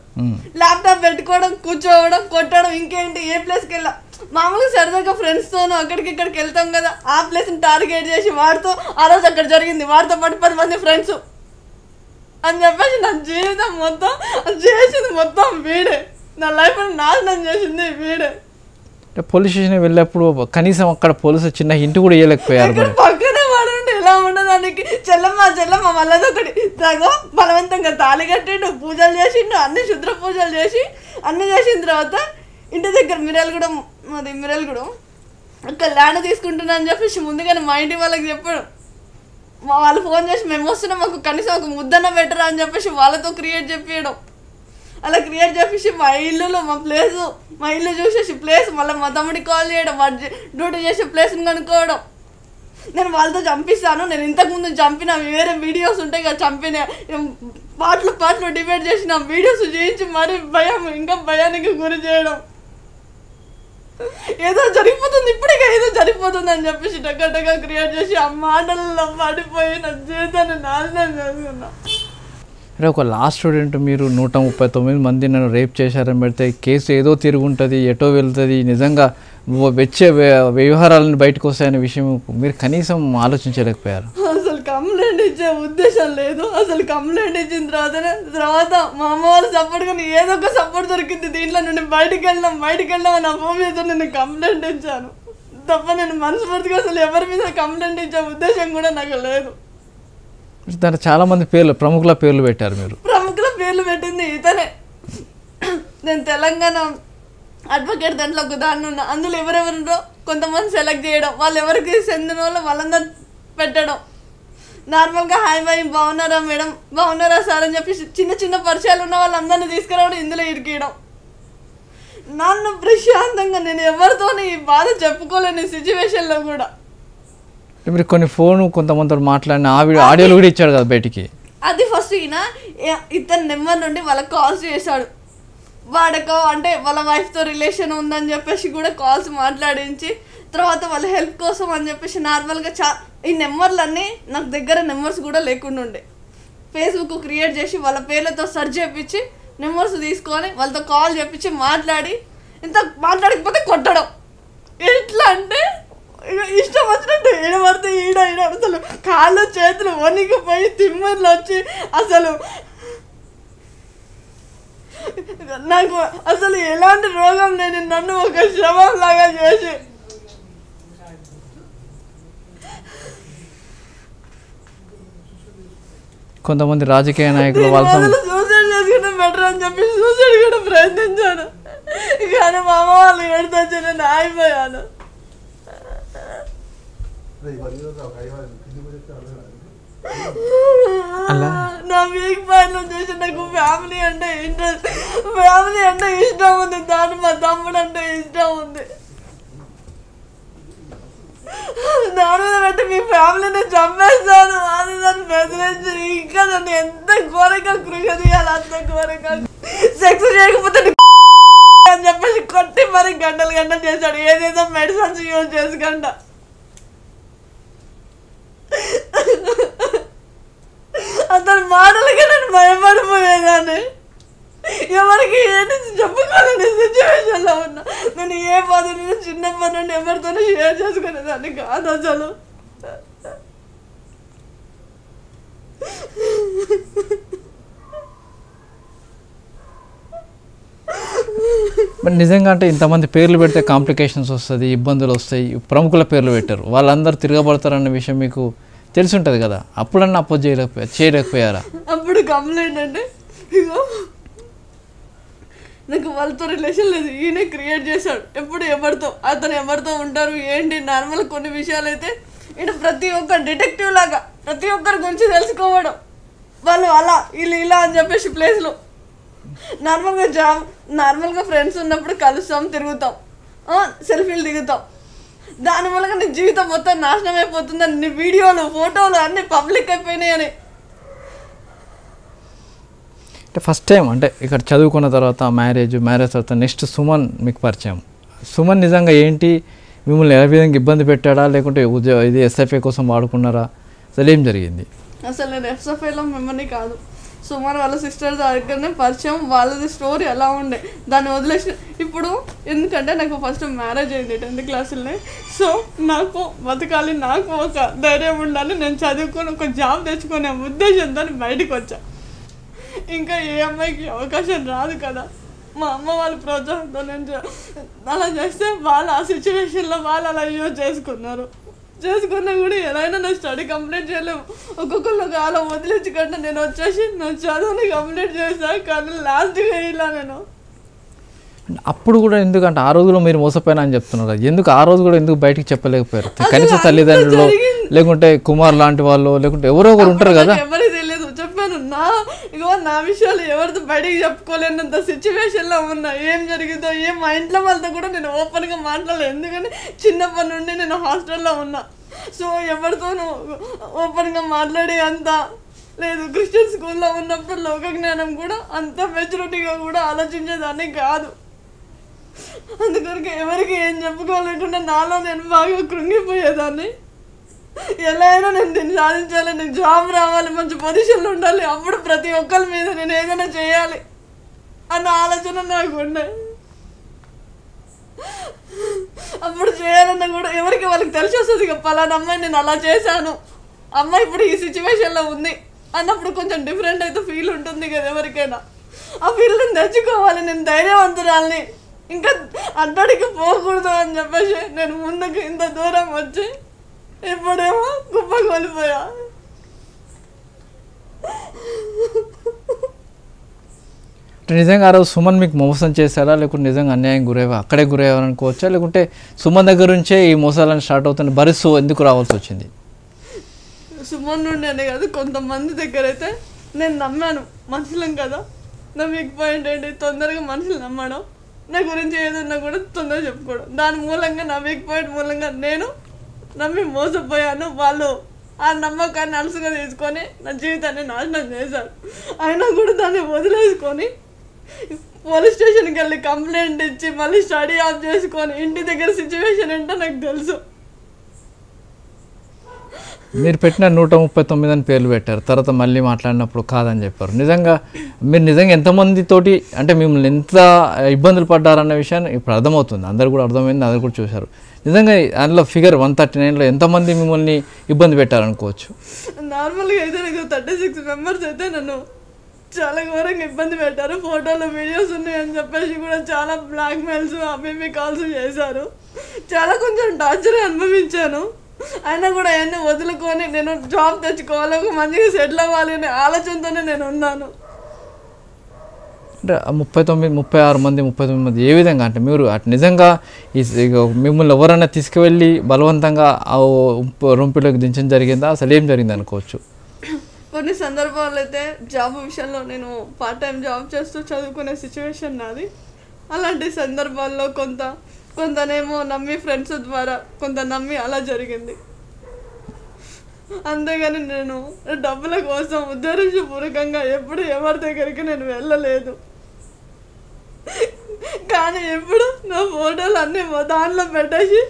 ల్యాప్టాప్ పెట్టుకోవడం, కూర్చోవడం, కొట్టడం, ఇంకేంటి ఏ ప్లేస్కి వెళ్ళా మామూలుగా సరదాగా ఫ్రెండ్స్తోనూ అక్కడికి ఇక్కడికి వెళ్తాం కదా, ఆ ప్లేస్ని టార్గెట్ చేసి వాడితో ఆ రోజు అక్కడ జరిగింది, వాడితో పాటు 10 మంది ఫ్రెండ్స్ అని చెప్పేసి నా జీవితం మొత్తం చేసింది మొత్తం వీడే, నా లైఫ్ నాశనం చేసింది వీడే. పోలీస్ స్టేషన్ వెళ్ళేప్పుడు కనీసం అక్కడ పోలీసు చిన్న హింట్ కూడా ఇవ్వలేకపోయారు. పక్కనే వాడుంటే ఎలా ఉండదానికి. చెల్లమ్మ వాళ్ళదొకటి తగో బలవంతంగా తాళి కట్టిండు, పూజలు చేసిండు, అన్ని శుద్ర పూజలు చేసి అన్ని చేసిన తర్వాత ఇంటి దగ్గర మిరల్గూడెం అక్కడ ల్యాండ్ తీసుకుంటున్నా అని చెప్పేసి ముందుగానే మా ఇంటి వాళ్ళకి చెప్పాడు. వాళ్ళు ఫోన్ చేసి మేము వస్తున్నాం, మాకు కనీసం ఒక ముద్దన్న బెటరా అని చెప్పేసి వాళ్ళతో క్రియేట్ చెప్పేయడం. అలా క్రియేట్ చేసేసి మా ఇల్లు చూసేసి ప్లేస్ మళ్ళీ మా తమ్ముడికి కాల్ చేయడం, వాడు డ్యూటీ చేసే ప్లేస్ని కనుక్కోవడం. నేను వాళ్ళతో చంపిస్తాను, నేను ఇంతకుముందు చంపిన వేరే వీడియోస్ ఉంటాయి కదా, చంపిన పాటలు డిబేట్ చేసిన వీడియోస్ చూపించి మరీ ఇంకా భయానికి గురి చేయడం. ఏదో జరిగిపోతుంది ఇప్పుడే ఏదో జరిగిపోతుంది అని చెప్పేసి టగా క్రియేట్ చేసి ఆ మాటలలో పడిపోయి నా జీవితాన్ని నాశనం చేసుకున్నా. అంటే ఒక లాస్ట్ స్టూడెంట్ మీరు 139 మంది నన్ను రేప్ చేశారని పెడితే కేసు ఏదో తిరుగుంటుంది, ఎటో వెళ్తుంది, నిజంగా వచ్చే వ్యవహారాలను బయటకు వస్తాయనే విషయం మీరు కనీసం ఆలోచించలేకపోయారు. అసలు కంప్లైంట్ ఇచ్చే ఉద్దేశం లేదు. అసలు కంప్లైంట్ ఇచ్చిన తర్వాత మా అమ్మ వాళ్ళు సపోర్ట్ కానీ ఏదో ఒక సపోర్ట్ దొరికింది దీంట్లో నుండి బయటికి వెళ్దాం నా ఫోన్ మీద నేను కంప్లైంట్ ఇచ్చాను తప్ప నేను మనస్ఫూర్తిగా అసలు ఎవరి మీద కంప్లైంట్ ఇచ్చే ఉద్దేశం కూడా నాకు లేదు. దాంట్లో చాలా మంది ప్రముఖుల పేర్లు పెట్టారు. మీరు ప్రముఖుల పేర్లు పెట్టింది ఇతనే. నేను తెలంగాణ అడ్వకేట్ దాంట్లో ఒక దాన్ని ఉన్నా, అందులో ఎవరెవరిలో కొంతమంది సెలెక్ట్ చేయడం, వాళ్ళు ఎవరికి చెందిన వాళ్ళు వాళ్ళందరూ పెట్టడం. నార్మల్గా హాయ్ బాయ్ బాగున్నారా మేడం, బాగున్నారా సార్ అని చెప్పి చిన్న పరిచయాలు ఉన్న వాళ్ళందరినీ తీసుకురావడం, ఇందులో ఇరికియడం. నన్ను ప్రశాంతంగా నేను ఎవరితోని ఈ బాధ చెప్పుకోలేని సిచ్యువేషన్లో కూడా మీరు కొన్ని ఫోన్ కొంతమంది మాట్లాడిన ఆడియోలు కూడా ఇచ్చాడు కదా బయటికి. అది ఫస్ట్ ఇతని నెంబర్ నుండి వాళ్ళకి కాల్స్ చేశాడు. వాడకో అంటే వాళ్ళ వైఫ్తో రిలేషన్ ఉందని చెప్పేసి కూడా కాల్స్ మాట్లాడించి తర్వాత వాళ్ళ హెల్ప్ కోసం అని చెప్పేసి నార్మల్గా ఈ నెంబర్లన్నీ నాకు దగ్గర నెంబర్స్ కూడా లేకుండా ఉండే ఫేస్బుక్ క్రియేట్ చేసి వాళ్ళ పేర్లతో సెర్చ్ చేయించి నెంబర్స్ తీసుకొని వాళ్ళతో కాల్ చేయించి మాట్లాడకపోతే కొట్టడం. ఎట్లా అంటే ఇష్టం వచ్చినట్టు ఏడబడితే ఈడ అసలు కాళ్ళు చేతులు వణికిపోయి తిమ్మర్లు వచ్చి అసలు నాకు అసలు ఎలాంటి రోగం లేని నన్ను ఒక శవం లాగా చేసి కొంతమంది రాజకీయ నాయకులు సూసైడ్ చేసుకుంటే బెటర్ అని చెప్పి సూసైడ్ కూడా ప్రయత్నించాను, కానీ మా అమ్మ వాళ్ళు ఎడుతూ వచ్చి నేను ఆగిపోయాను. నా వీక్ పాయింట్ చేసి నాకు ఫ్యామిలీ అంటే ఇష్టం ఉంది, దాని మా తమ్ముడు అంటే ఇష్టం ఉంది. దాని మీద పెట్టి మీ ఫ్యామిలీని చంపేస్తాను అని నన్ను బెదిరించి ఇంకా నన్ను ఎంత ఘోరంగా కృషి చేయాలి అంత ఘోరంగా సెక్స్ చేయకపోతే అని చెప్పేసి కొట్టి మరి గంటలు చేశాడు. ఏదేదో మెడిసిన్స్ యూజ్ చేసుకుంటా అతని మాటలకి నేను భయపడిపోయేదాన్ని. ఎవరికి ఏంటి చెప్పుకోలేని సిచ్యువేషన్లో ఉన్నా. నేను ఏ పని చిన్నప్పటి నుండి ఎవరితోనూ షేర్ చేసుకునేదాన్ని కాదు అసలు. మరి నిజంగా అంటే ఇంతమంది పేర్లు పెడితే కాంప్లికేషన్స్ వస్తుంది, ఇబ్బందులు వస్తాయి. ప్రముఖుల పేర్లు పెట్టారు, వాళ్ళందరూ తిరగబడతారన్న విషయం మీకు తెలిసి ఉంటుంది కదా, అప్పుడన్నా అపోజ్ చేయలేకపోయారా? అప్పుడు కంప్లైంట్ అంటే ఇగో నాకు వాళ్ళతో రిలేషన్ లేదు, ఈయనే క్రియేట్ చేశాడు. ఎప్పుడు అతను ఎవరితో ఉంటారు ఏంటి నార్మల్ కొన్ని విషయాలు అయితే ఈయన ప్రతి ఒక్క డిటెక్టివ్ లాగా ప్రతి ఒక్కరి గురించి తెలుసుకోవడం. వాళ్ళు అలా వీళ్ళు ఇలా అని చెప్పేసి ప్లేస్లో నార్మల్గా ఫ్రెండ్స్ ఉన్నప్పుడు కలుస్తాం, తిరుగుతాం, సెల్ఫీలు దిగుతాం. దాని వల్ల నీ జీవితం మొత్తం నాశనం అయిపోతుందని నీ వీడియోలు ఫోటోలు అన్నీ పబ్లిక్ అయిపోయినాయని. అంటే ఫస్ట్ టైం అంటే ఇక్కడ చదువుకున్న తర్వాత మ్యారేజ్ తర్వాత నెక్స్ట్ సుమన్ మీకు పరిచయం సుమన్ నిజంగా ఏంటి, మిమ్మల్ని ఏ విధంగా ఇబ్బంది పెట్టాడా, లేకుంటే ఇది ఎస్ఎఫ్ఐ కోసం వాడుకున్నారా, అసలు ఏం జరిగింది? అసలు నేను ఎస్ఎఫ్ఐలో మెంబర్ని కాదు. సుమారు వాళ్ళ సిస్టర్ దగ్గరనే పరిచయం. వాళ్ళది స్టోరీ ఎలా ఉండే దాన్ని వదిలేసి ఇప్పుడు ఎందుకంటే నాకు ఫస్ట్ మ్యారేజ్ అయింది 10th క్లాసులోనే. సో నాకు బతకాలి, నాకు ఒక ధైర్యం ఉండాలి, నేను చదువుకొని ఒక జాబ్ తెచ్చుకునే ఉద్దేశంతో బయటకు వచ్చా. ఇంకా ఏ అమ్మాయికి అవకాశం రాదు కదా, మా అమ్మ వాళ్ళ ప్రోత్సాహంతో నేను అలా చేస్తే వాళ్ళు ఆ సిచ్యువేషన్లో వాళ్ళు అలా యూజ్ చేసుకున్నా కూడా ఎలాగైనా నా స్టడీ కంప్లీట్ చేయలేము. ఒక్కొక్కరు అలా వదిలించకుండా నేను వచ్చేసి నా చదువుని కంప్లీట్ చేశాను. కానీ లాస్ట్గా ఇలా నేను అప్పుడు కూడా ఎందుకంటే ఆ రోజులో మీరు మోసపోయినా అని చెప్తున్నారు, ఎందుకు ఆ రోజు కూడా ఎందుకు బయటికి చెప్పలేకపోయారు? కనీసం తల్లిదండ్రులు లేకుంటే కుమార్ లాంటి వాళ్ళు లేకుంటే ఎవరో ఒకరు ఉంటారు కదా. ఎవరికి తెలియదు, చెప్పాను నా విషయాలు ఎవరితో బయటికి చెప్పుకోలేనంత సిచ్యువేషన్లో ఉన్నా. ఏం జరిగిందో మా ఇంట్లో వాళ్ళతో కూడా నేను ఓపెన్గా మాట్లాడలేదు, ఎందుకంటే చిన్నప్పటి నుండి నేను హాస్టల్లో ఉన్నా. సో ఎవరితోనూ ఓపెన్గా మాట్లాడే అంత లేదు. క్రిస్టియన్ స్కూల్లో ఉన్నప్పుడు లోక జ్ఞానం కూడా అంత మెచ్యూరిటీగా కూడా ఆలోచించేదాన్ని కాదు. అందుకొరకు ఎవరికి ఏం చెప్పుకోలేకుండా నాలో నేను బాగా కృంగిపోయేదాన్ని. ఎలా అయినా నేను దీన్ని సాధించాలి, నేను జాబ్ రావాలి, మంచి పొజిషన్లో ఉండాలి, అప్పుడు ప్రతి ఒక్కరి మీద నేను ఏదైనా చేయాలి అన్న ఆలోచన నాకు ఉండే. అప్పుడు చేయాలన్నా కూడా ఎవరికి వాళ్ళకి తెలిసి వస్తుంది ఇక పలానా అమ్మాయి నేను అలా చేశాను, అమ్మాయి ఇప్పుడు ఈ సిచ్యువేషన్లో ఉంది అన్నప్పుడు కొంచెం డిఫరెంట్ అయితే ఫీల్ ఉంటుంది కదా ఎవరికైనా. ఆ ఫీల్ నేను తెచ్చుకోవాలి, నేను ధైర్యవంతురాలని, ఇంకా అడ్డడికి పోకూడదు అని చెప్పేసి నేను ముందుకు ఇంత దూరం వచ్చి ఇప్పుడేమో కుప్ప కోల్పోయా. నిజంగా ఆ రోజు సుమన్ మీకు మోసం చేశారా, లేకుంటే నిజంగా అన్యాయం గురయ్యా అక్కడే గురయ్యారనుకోవచ్చా, లేకుంటే సుమన్ దగ్గర నుంచే ఈ మోసాలను స్టార్ట్ అవుతుంది, భరిస్తూ ఎందుకు రావాల్సి వచ్చింది? సుమన్ నుండి అనే కాదు, కొంతమంది దగ్గర అయితే నేను నమ్మాను. మనుషులం కదా, నా వీక్ పాయింట్ ఏంటి, తొందరగా మనుషులు నమ్మడం, నా గురించి ఏదన్నా కూడా తొందరగా చెప్పుకోవడం. దాని మూలంగా నా వీక్ పాయింట్ మూలంగా నేను నమ్మి మోసపోయాను. వాళ్ళు ఆ నమ్మకాన్ని అలసుగా తీసుకొని నా జీవితాన్ని నాశనం చేశారు. అయినా కూడా దాన్ని వదిలేసుకొని పోలీస్ స్టేషన్కి వెళ్ళి కంప్లైంట్ ఇచ్చి మళ్ళీ స్టడీ ఆఫ్ చేసుకొని ఇంటి దగ్గర సిచ్యువేషన్ ఏంటో నాకు తెలుసు. మీరు పెట్టిన 139 అని పేర్లు పెట్టారు, తర్వాత మళ్ళీ మాట్లాడినప్పుడు కాదని చెప్పారు. మీరు నిజంగా ఎంతమందితోటి అంటే మిమ్మల్ని ఎంత ఇబ్బందులు పడ్డారన్న విషయాన్ని ఇప్పుడు అర్థమవుతుంది, అందరు కూడా అర్థమైంది, అందరు కూడా చూశారు. నిజంగా అందులో ఫిగర్ 139లో ఎంతమంది మిమ్మల్ని ఇబ్బంది పెట్టారనుకోవచ్చు? నార్మల్గా అయితే నాకు 36 మెంబర్స్ అయితే నన్ను చాలా ఘోరంగా ఇబ్బంది పెట్టారు. ఫోటోలు వీడియోస్ ఉన్నాయని చెప్పేసి కూడా చాలా బ్లాక్మెయిల్స్ అవి కాల్స్ చేశారు. చాలా కొంచెం టార్చర్ అనుభవించాను. అయినా కూడా అవన్నీ వదులుకొని నేను జాబ్ తెచ్చుకోవాలి, ఒక మంచిగా సెటిల్ అవ్వాలి అనే ఆలోచనతోనే నేను ఉన్నాను. అంటే 36 మంది ఏ విధంగా అంటే మీరు అటు నిజంగా మిమ్మల్ని ఎవరైనా తీసుకువెళ్ళి బలవంతంగా రొంపిలోకి దించడం జరిగిందా, అసలు ఏం జరిగింది అనుకోవచ్చు? కొన్ని సందర్భాల్లో అయితే జాబ్ విషయంలో నేను పార్ట్ టైం జాబ్ చేస్తూ చదువుకునే సిచ్యువేషన్ నాది. అలాంటి సందర్భాల్లో కొంతనేమో నమ్మి ఫ్రెండ్స్ ద్వారా కొంత నమ్మి అలా జరిగింది. అంతేగాని నేను డబ్బుల కోసం ఉద్దేశపూర్వకంగా ఎప్పుడు ఎవరి దగ్గరికి నేను వెళ్ళలేదు. కానీ ఎప్పుడు నా ఫోటోలు అన్నీ దానిలో పెట్టేసి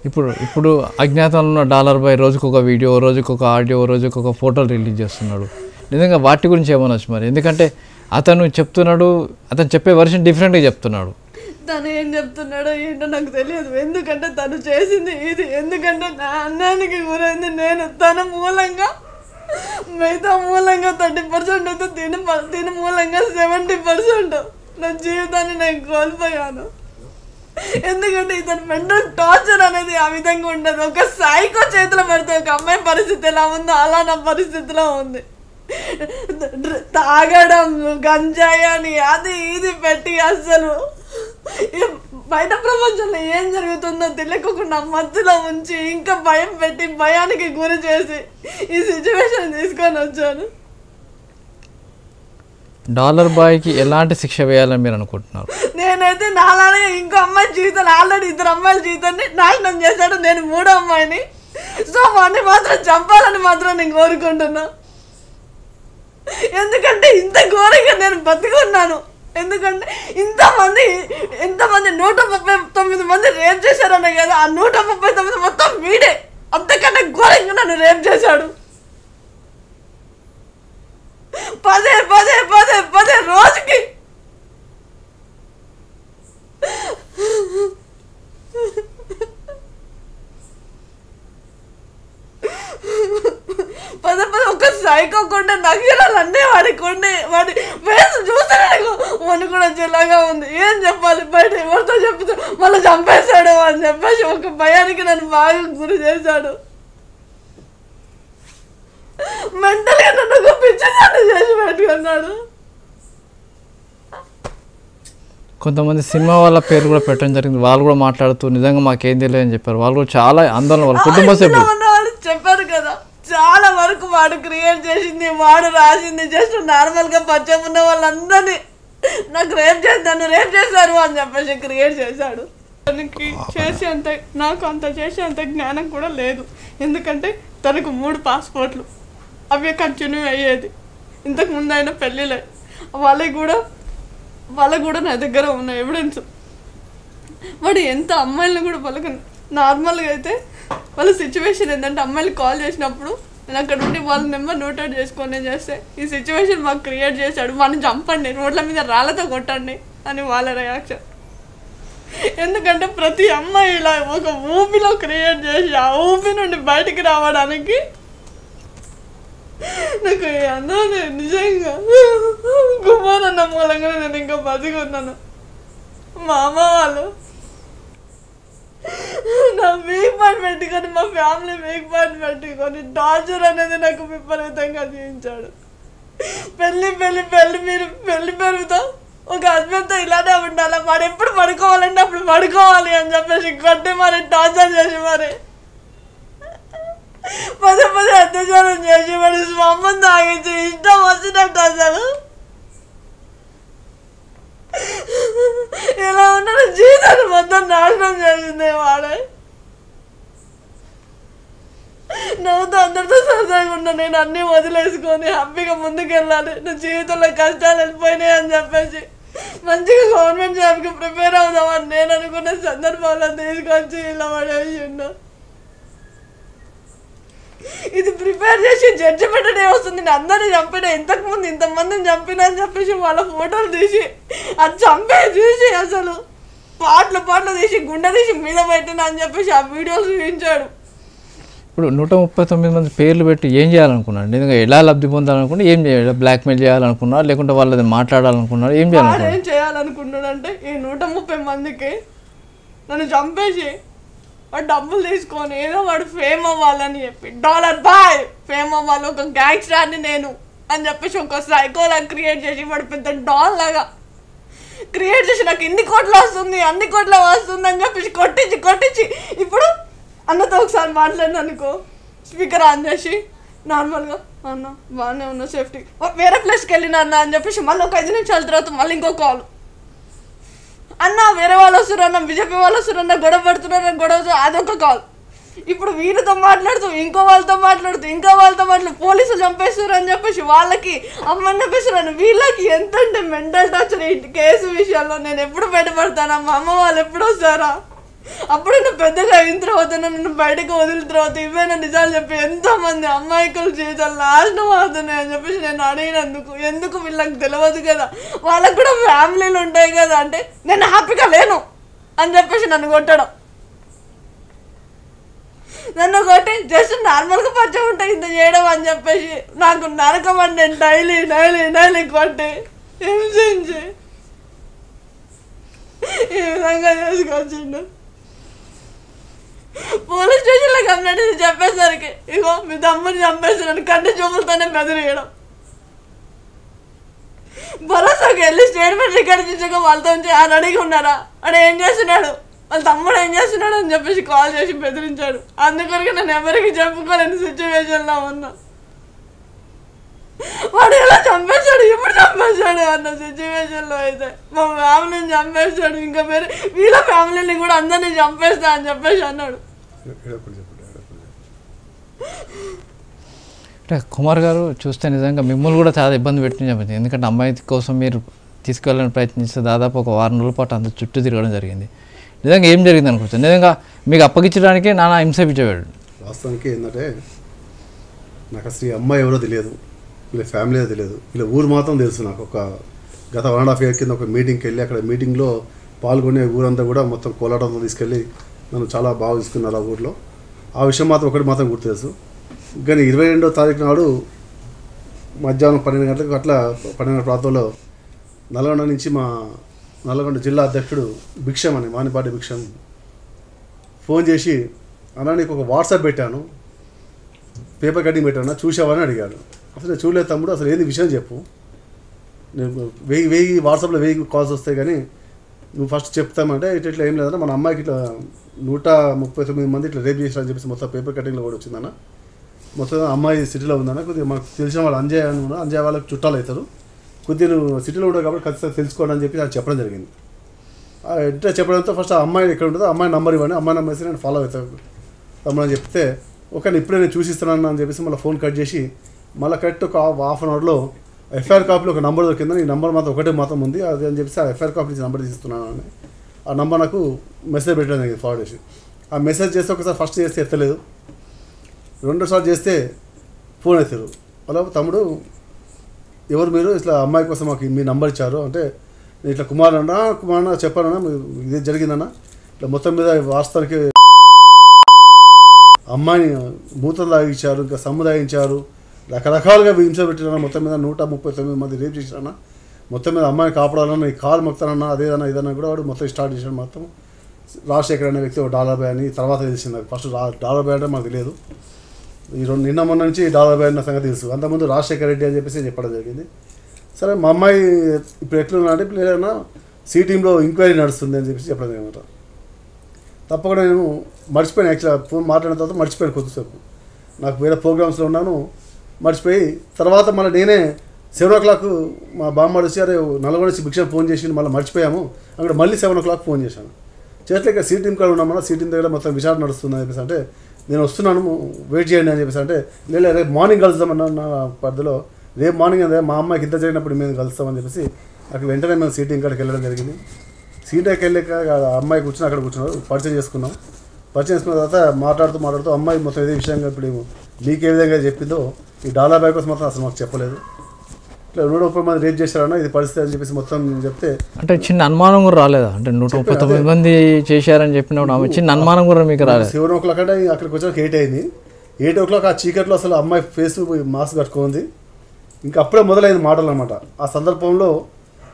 ఇప్పుడు అజ్ఞాతంలో $1 రోజుకొక వీడియో, రోజుకొక ఆడియో, రోజుకొక ఫోటోలు రిలీజ్ చేస్తున్నాడు. నిజంగా వాటి గురించి ఏమనొచ్చు మరి? ఎందుకంటే అతను చెప్తున్నాడు, అతను చెప్పే వర్షన్ డిఫరెంట్గా చెప్తున్నాడు. తను ఏం చెప్తున్నాడో ఏంటో నాకు తెలియదు. ఎందుకంటే తను చేసింది ఇది, ఎందుకంటే నా అన్నానికి గురైంది నేను. తన మూలంగా మిగతా మూలంగా 30% అయితే తిని మూలంగా 70% నా జీవితాన్ని నేను కోల్పోయాను. ఎందుకంటే ఇతను మెంటల్ టార్చర్ అనేది ఆ విధంగా ఉండదు. ఒక సైకో చేతిలో పెడితే ఒక అమ్మాయి పరిస్థితి ఎలా ఉందో అలా నా పరిస్థితిలో ఉంది. తాగడం, గంజాయి అని అది ఇది పెట్టి అసలు బయట ప్రపంచంలో ఏం జరుగుతుందో తెలియకుండా మధ్యలో ఉంచి ఇంకా భయం పెట్టి భయానికి గురి చేసి ఈ సిచ్యువేషన్ తీసుకొని వచ్చాను. $బాయ్కి ఎలాంటి శిక్ష వేయాలని మీరు అనుకుంటున్నారు? నేనైతే నాలానే ఇంకో అమ్మాయి జీవితాన్ని ఆల్రెడీ 2 అమ్మాయిల జీవితాన్ని నాశనం చేశాడు. నేను 3వ అమ్మాయిని. సో వాడిని మాత్రం చంపాలని మాత్రం నేను కోరుకుంటున్నా. ఎందుకంటే ఇంత ఘోరంగా నేను బతుకున్నాను. ఎందుకంటే ఎంతమంది 139 మంది రేప్ చేశారనే కదా, ఆ 139 మొత్తం వీడే. అంతకన్నా ఘోరంగా నన్ను రేప్ చేశాడు. పదే పదే పదే పదే రోజుకి పదే పదే ఒక సైకో కొండే నక్షరాలు అన్నీ వాడి ఫేస్ చూస్తే వాడిని కూడా చిల్లగా ఉంది. ఏం చెప్పాలి, బయట ఎవరితో చెప్తా మళ్ళీ చంపేశాడు అని చెప్పేసి ఒక భయానికి నన్ను బాగా గురి చేశాడు. మెంటల్గా నన్ను ఒక పిచ్చిదాన్ని చేసి పెట్టుకున్నాడు. కొంతమంది సినిమా వాళ్ళ పేరు కూడా పెట్టడం జరిగింది. వాళ్ళు కూడా మాట్లాడుతూ నిజంగా మాకేం తెలియదు అని చెప్పారు. వాళ్ళు కూడా చాలా ఆందోళన, వాళ్ళ కుటుంబ సభ్యులు చెప్పారు కదా, చాలా వరకు వాడు క్రియేట్ చేసింది, వాడు రాసింది జస్ట్ నార్మల్గా పరిచయం ఉన్న వాళ్ళందరినీ నాకు రేప్ చేశారు అని చెప్పేసి క్రియేట్ చేశాడు. తనకి నాకు అంత చేసే అంత జ్ఞానం కూడా లేదు. ఎందుకంటే తనకు 3 పాస్పోర్ట్లు అవి కంటిన్యూ అయ్యేది. ఇంతకుముందు అయినా పెళ్ళిలే, వాళ్ళకి కూడా నా దగ్గర ఉన్న ఎవిడెన్స్. వాడు ఎంత అమ్మాయిలను కూడా వాళ్ళకి నార్మల్గా అయితే వాళ్ళ సిచ్యువేషన్ ఏంటంటే అమ్మాయిలు కాల్ చేసినప్పుడు నేను అక్కడ ఉండి వాళ్ళ నెంబర్ నోటౌట్ చేసుకొని చేస్తే ఈ సిచ్యువేషన్ మాకు క్రియేట్ చేశాడు, వాడిని చంపండి, రోడ్ల మీద రాళ్ళతో కొట్టండి అని వాళ్ళ రియాక్షన్. ఎందుకంటే ప్రతి అమ్మాయి ఇలా ఒక ఊపిలో క్రియేట్ చేసి ఆ ఊపి నుండి బయటికి రావడానికి నాకు అందరూ నిజంగా గుమ్మానన్న మూలంగా నేను ఇంకా బతికున్నాను. మా అమ్మ వాళ్ళు నా వీక్ పాయింట్ పెట్టుకొని, మా ఫ్యామిలీ వీక్ పాయింట్ పెట్టుకొని టార్చర్ అనేది నాకు విపరీతంగా జీవించాడు. పెళ్ళి పెరుగుతా ఒక హస్బెండ్తో ఇలానే ఉండాలి, వాడు ఎప్పుడు పడుకోవాలంటే అప్పుడు పడుకోవాలి అని చెప్పేసి కొట్టి మరి టార్చర్ చేసి మరి పదే అత్యాచారం చేసి మరి స్వమ్మం తాగించి ఇష్టం వచ్చినట్టు అసలు ఇలా ఉన్న జీవితాన్ని మొత్తం నాశనం చేసింది వాడే. నవ్వుతూ అందరితో సరదాగా ఉన్నా, నేను అన్నీ వదిలేసుకొని హ్యాపీగా ముందుకు వెళ్ళాలి, నా జీవితంలో కష్టాలు వెళ్ళిపోయినాయి అని చెప్పేసి మంచిగా గవర్నమెంట్ జాబ్కి ప్రిపేర్ అవుదామని నేను అనుకున్న సందర్భాల్లో తీసుకొచ్చి ఇలా పడేసిండు. ఇది ప్రిపేర్ చేసి జడ్జిమెంట్ డే వస్తుంది, నేను అందరినీ చంపినా, ఇంతకుముందు ఇంతమందిని చంపినా అని చెప్పేసి వాళ్ళ ఫోటోలు తీసి అది చంపే చూసి అసలు పాటలు తీసి గుండె తీసి మీద పెట్టినా అని చెప్పేసి ఆ వీడియోలు చూపించాడు. ఇప్పుడు 139 మంది పేర్లు పెట్టి ఏం చేయాలనుకున్నాడు? నిజంగా ఎలా లబ్ధి పొందాలనుకున్నా, ఏం చేయాలి? బ్లాక్మెయిల్ చేయాలనుకున్నా, లేకుంటే వాళ్ళది మాట్లాడాలనుకున్నాడు, ఏం చేయాలనుకున్నాడు అంటే ఈ 130 మందికి నన్ను చంపేసి వాడు డబ్బులు తీసుకొని ఏదో వాడు ఫేమ్ అవ్వాలని చెప్పి $బాయ్ ఫేమ్ అవ్వాలి, ఒక గ్యాంగ్స్టర్ని నేను అని చెప్పేసి ఒక సైకోలా క్రియేట్ చేసి వాడు పెద్ద డాల్ లాగా క్రియేట్ చేసి నాకు ఇన్ని కోట్లు వస్తుంది అన్ని కోట్లు వస్తుంది అని చెప్పేసి కొట్టించి ఇప్పుడు అన్నతో ఒకసారి మాట్లాడిన అనుకో, స్పీకర్ ఆన్ చేసి నార్మల్గా అన్న బాగానే ఉన్నా సేఫ్టీ వేరే ప్లేస్కి వెళ్ళినా అన్న అని చెప్పేసి మళ్ళీ ఒక 5 నిమిషాల తర్వాత మళ్ళీ ఇంకో కాల్, అన్న వేరే వాళ్ళు వస్తున్నారన్న, బీజేపీ వాళ్ళు వస్తున్నారన్న, గొడవ పడుతున్నారన్న, అదొక కాల్. ఇప్పుడు వీళ్ళతో మాట్లాడుతూ ఇంకో వాళ్ళతో మాట్లాడుతూ పోలీసులు చంపేస్తారు అని చెప్పేసి వాళ్ళకి అమ్మని చెప్పేస్తున్నాను. వీళ్ళకి ఎంత అంటే మెంటల్ టార్చర్ ఈ కేసు విషయాల్లో. నేను ఎప్పుడు బయటపడతానా, మా అమ్మ వాళ్ళు ఎప్పుడు వస్తారా, అప్పుడు నేను పెద్దగా అయిన తర్వాత నన్ను బయటకు వదిలిన తర్వాత ఇవేనా నిజాలు చెప్పి ఎంతోమంది అమ్మాయికుల జీవితాలు నాశనం అవుతున్నాయి అని చెప్పేసి నేను అడిగినందుకు, ఎందుకు వీళ్ళకి తెలియదు కదా, వాళ్ళకు కూడా ఫ్యామిలీలు ఉంటాయి కదా, అంటే నేను హ్యాపీగా లేను అని చెప్పేసి నన్ను కొట్టడం, నన్ను కొట్టి జస్ట్ నార్మల్గా పరిచయం ఉంటాయి ఇంత చేయడం అని చెప్పేసి నాకు నరకం అంటే డైలీ కొట్టి హింసించి ఈ విధంగా చేసుకొచ్చిండు. పోలీస్ స్టేషన్లో కంప్లైంట్ చెప్పేసరికి ఇగో మీ తమ్ముని చంపేస్తున్నాను కంటి చూపులతోనే బెదిరియడం. భరోసాకి వెళ్ళి స్టేట్మెంట్ రికార్డ్ చేసాక వాళ్ళతో రెడీగా ఉన్నారా, అడే ఏం చేస్తున్నాడు, వాళ్ళ తమ్ముడు ఏం చేస్తున్నాడు అని చెప్పేసి కాల్ చేసి బెదిరించాడు. అందుకొరకు నేను ఎవరికి చెప్పుకోలేని సిచ్యువేషన్లో ఉన్నా. వాడు ఎలా చంపేశాడు, ఎప్పుడు చంపేశాడు అన్న సిచ్యువేషన్లో అయితే మా ఫ్యామిలీని చంపేస్తాడు, ఇంకా వేరే వీళ్ళ ఫ్యామిలీని కూడా అందరినీ చంపేస్తా అని చెప్పేసి అన్నాడు. అంటే కుమార్ గారు చూస్తే నిజంగా మిమ్మల్ని కూడా చాలా ఇబ్బంది పెట్టింది. ఎందుకంటే అమ్మాయి కోసం మీరు తీసుకెళ్ళడానికి ప్రయత్నిస్తే దాదాపు ఒక వారం రోజుల పాటు అంత చుట్టూ తిరగడం జరిగింది. నిజంగా ఏం జరిగింది అనుకోవచ్చు? నిజంగా మీకు అప్పగించడానికే నానా హింసించేవాడు. వాస్తవానికి ఏంటంటే నాకు అసలు ఈ అమ్మాయి ఎవరో తెలియదు, వీళ్ళ ఫ్యామిలీ తెలియదు, వీళ్ళ ఊరు మాత్రం తెలుసు. నాకు ఒక గత 1.5 year కింద ఒక మీటింగ్కి వెళ్ళి అక్కడ మీటింగ్లో పాల్గొనే ఊరంతా కూడా మొత్తం కోలాటంతో తీసుకెళ్ళి నన్ను చాలా బాగా తీసుకున్నారు ఆ ఊరిలో. ఆ విషయం మాత్రం ఒకటి మాత్రం గుర్తు తెలుసు. కానీ 22వ తారీఖు నాడు మధ్యాహ్నం 12 గంటలకు అట్లా 12 ప్రాంతంలో నల్గొండ నుంచి మా నల్గొండ జిల్లా అధ్యక్షుడు భిక్షం అని మానిపాటి భిక్షం ఫోన్ చేసి, అన్నా నీకు ఒక వాట్సాప్ పెట్టాను, పేపర్ కటింగ్ పెట్టాను, చూసావని అడిగాడు. అసలు నేను చూడలేదు తమ్ముడు, అసలు ఏంది విషయం చెప్పు, నేను 1000 వాట్సాప్లో 1000 కాల్స్ వస్తాయి కానీ నువ్వు ఫస్ట్ చెప్తామంటే ఇట్లా ఏం లేదన్నా, మన అమ్మాయికి ఇట్లా 139 మంది ఇట్లా రేప్ చేశారని చెప్పేసి మొత్తం పేపర్ కటింగ్లో కూడా వచ్చిందన్న, మొత్తం అమ్మాయి సిటీలో ఉందన్న, కొద్దిగా మాకు తెలిసిన వాళ్ళు అంజయ్ వాళ్ళకి చుట్టాలు అవుతారు, కొద్దిగా నువ్వు సిటీలో ఉండవు కాబట్టి ఖచ్చితంగా తెలుసుకోండి అని చెప్పి నాకు చెప్పడం జరిగింది. ఇంట్లో చెప్పడంతో ఫస్ట్ ఆ అమ్మాయి ఎక్కడ ఉంటుందో అమ్మాయి నెంబర్ ఇవ్వండి, అమ్మాయి నెంబర్ ఇస్తే నేను ఫాలో అవుతాను తమ్ముడు అని చెప్తే, ఓకే ఇప్పుడే నేను చూసిస్తున్నాను అని చెప్పేసి మళ్ళీ ఫోన్ కట్ చేసి మళ్ళీ కరెక్ట్ ఒక ½ an hourలో ఎఫ్ఐఆర్ కాపీలో ఒక నెంబర్ దొరికింది. ఈ నెంబర్ మాత్రం ఒకటే మాత్రం ఉంది అది అని చెప్పేసి ఆ ఎఫ్ఐఆర్ కాపీ నుంచి నెంబర్ తీస్తున్నాను అని ఆ నెంబర్ నాకు మెసేజ్ పెట్టడం జరిగింది ఫార్వర్డ్ చేసి. ఆ మెసేజ్ చేస్తే ఒకసారి ఫస్ట్ చేస్తే ఎత్తలేదు, 2 సార్లు చేస్తే ఫోన్ ఎత్తారు. అలా తమ్ముడు ఎవరు మీరు, ఇట్లా అమ్మాయి కోసం మాకు మీ నెంబర్ ఇచ్చారు అంటే, నేను ఇట్లా కుమార్ చెప్పానన్నా ఇది జరిగిందన్నా, ఇట్లా మొత్తం మీద వాస్తవానికి అమ్మాయిని మూతలు తాగించారు, ఇంకా సమ్ము తాగించారు, రకరకాలుగా హింస పెట్టినా, మొత్తం మీద 139 మంది రేప్ చేసినా, మొత్తం మీద అమ్మాయిని కాపాడాలన్నా ఈ కాలు మొక్తానన్నా అదేదన్నా ఇదన్నా కూడా వాడు మొత్తం స్టార్ట్ చేశాడు. మొత్తం రాజశేఖర్ అనే వ్యక్తి ఒక $1 అని తర్వాత తెలిసింది నాకు. ఫస్ట్ $1 అంటే మాకు తెలియదు, నిన్న మొన్న నుంచి $1 అన్న సంగతి తెలుసు. అంతకుముందు రాజశేఖర్ రెడ్డి అని చెప్పేసి చెప్పడం జరిగింది. సరే మా అమ్మాయి ఇప్పుడు ఎట్లున్నా అంటే ఇప్పుడు ఏదైనా సి టీంలో ఎంక్వైరీ నడుస్తుంది అని చెప్పేసి చెప్పడం అనమాట. తప్పకుండా నేను మర్చిపోయాను, యాక్చువల్గా ఫోన్ మాట్లాడిన తర్వాత మర్చిపోయాను కొద్దిసేపు, నాకు వేరే ప్రోగ్రామ్స్లో ఉన్నాను మర్చిపోయి. తర్వాత మళ్ళీ నేనే 7 o'clock మా బామ్మడు వచ్చి అరే నల్గొండ నుంచి భిక్ష ఫోన్ చేసి మళ్ళీ మర్చిపోయాము అక్కడ మళ్ళీ 7 o'clock ఫోన్ చేశాను. చేతిలో సి టీం కాడ ఉన్నామన్నా, సి టీం దగ్గర మొత్తం విచారణ నడుస్తుంది అని చెప్పేసి అంటే, నేను వస్తున్నాను వెయిట్ చేయండి అని చెప్పేసి అంటే, లేదు రేపు మార్నింగ్ కలుద్దామన్న పరిధిలో, రేపు మార్నింగ్ అదే మా అమ్మాయికి ఇంత జరిగినప్పుడు మేము కలుస్తామని చెప్పేసి అక్కడ వెంటనే మేము సి టీం కాడికి వెళ్ళడం జరిగింది. సి టీంకి వెళ్ళాక అమ్మాయి కూర్చొని అక్కడ కూర్చున్నారు, పరిచయం చేసుకున్నాం. పరిచయం చేసుకున్న తర్వాత మాట్లాడుతూ అమ్మాయి మొత్తం ఇదే విషయంగా ఇప్పుడు మీకు ఏ విధంగా చెప్పిందో ఈ $1 కోసం మొత్తం అసలు మాకు చెప్పలేదు, ఇట్లా 130 మంది రేప్ చేశారన్న ఇది పరిస్థితి అని చెప్పేసి మొత్తం చెప్తే, అంటే చిన్న అనుమానం కూడా రాలేదా? అంటే 139 మంది చేశారని చెప్పినప్పుడు ఆమె చిన్న అనుమానం కూడా మీకు రాలేదు? 7 o'clock అంటే అక్కడికి వచ్చాక 8 అయింది. 8 o'clock ఆ చీకట్లో అసలు అమ్మాయి ఫేస్ మాస్క్ కట్టుకుంది, ఇంకా అప్పుడే మొదలైంది మాటలు అనమాట. ఆ సందర్భంలో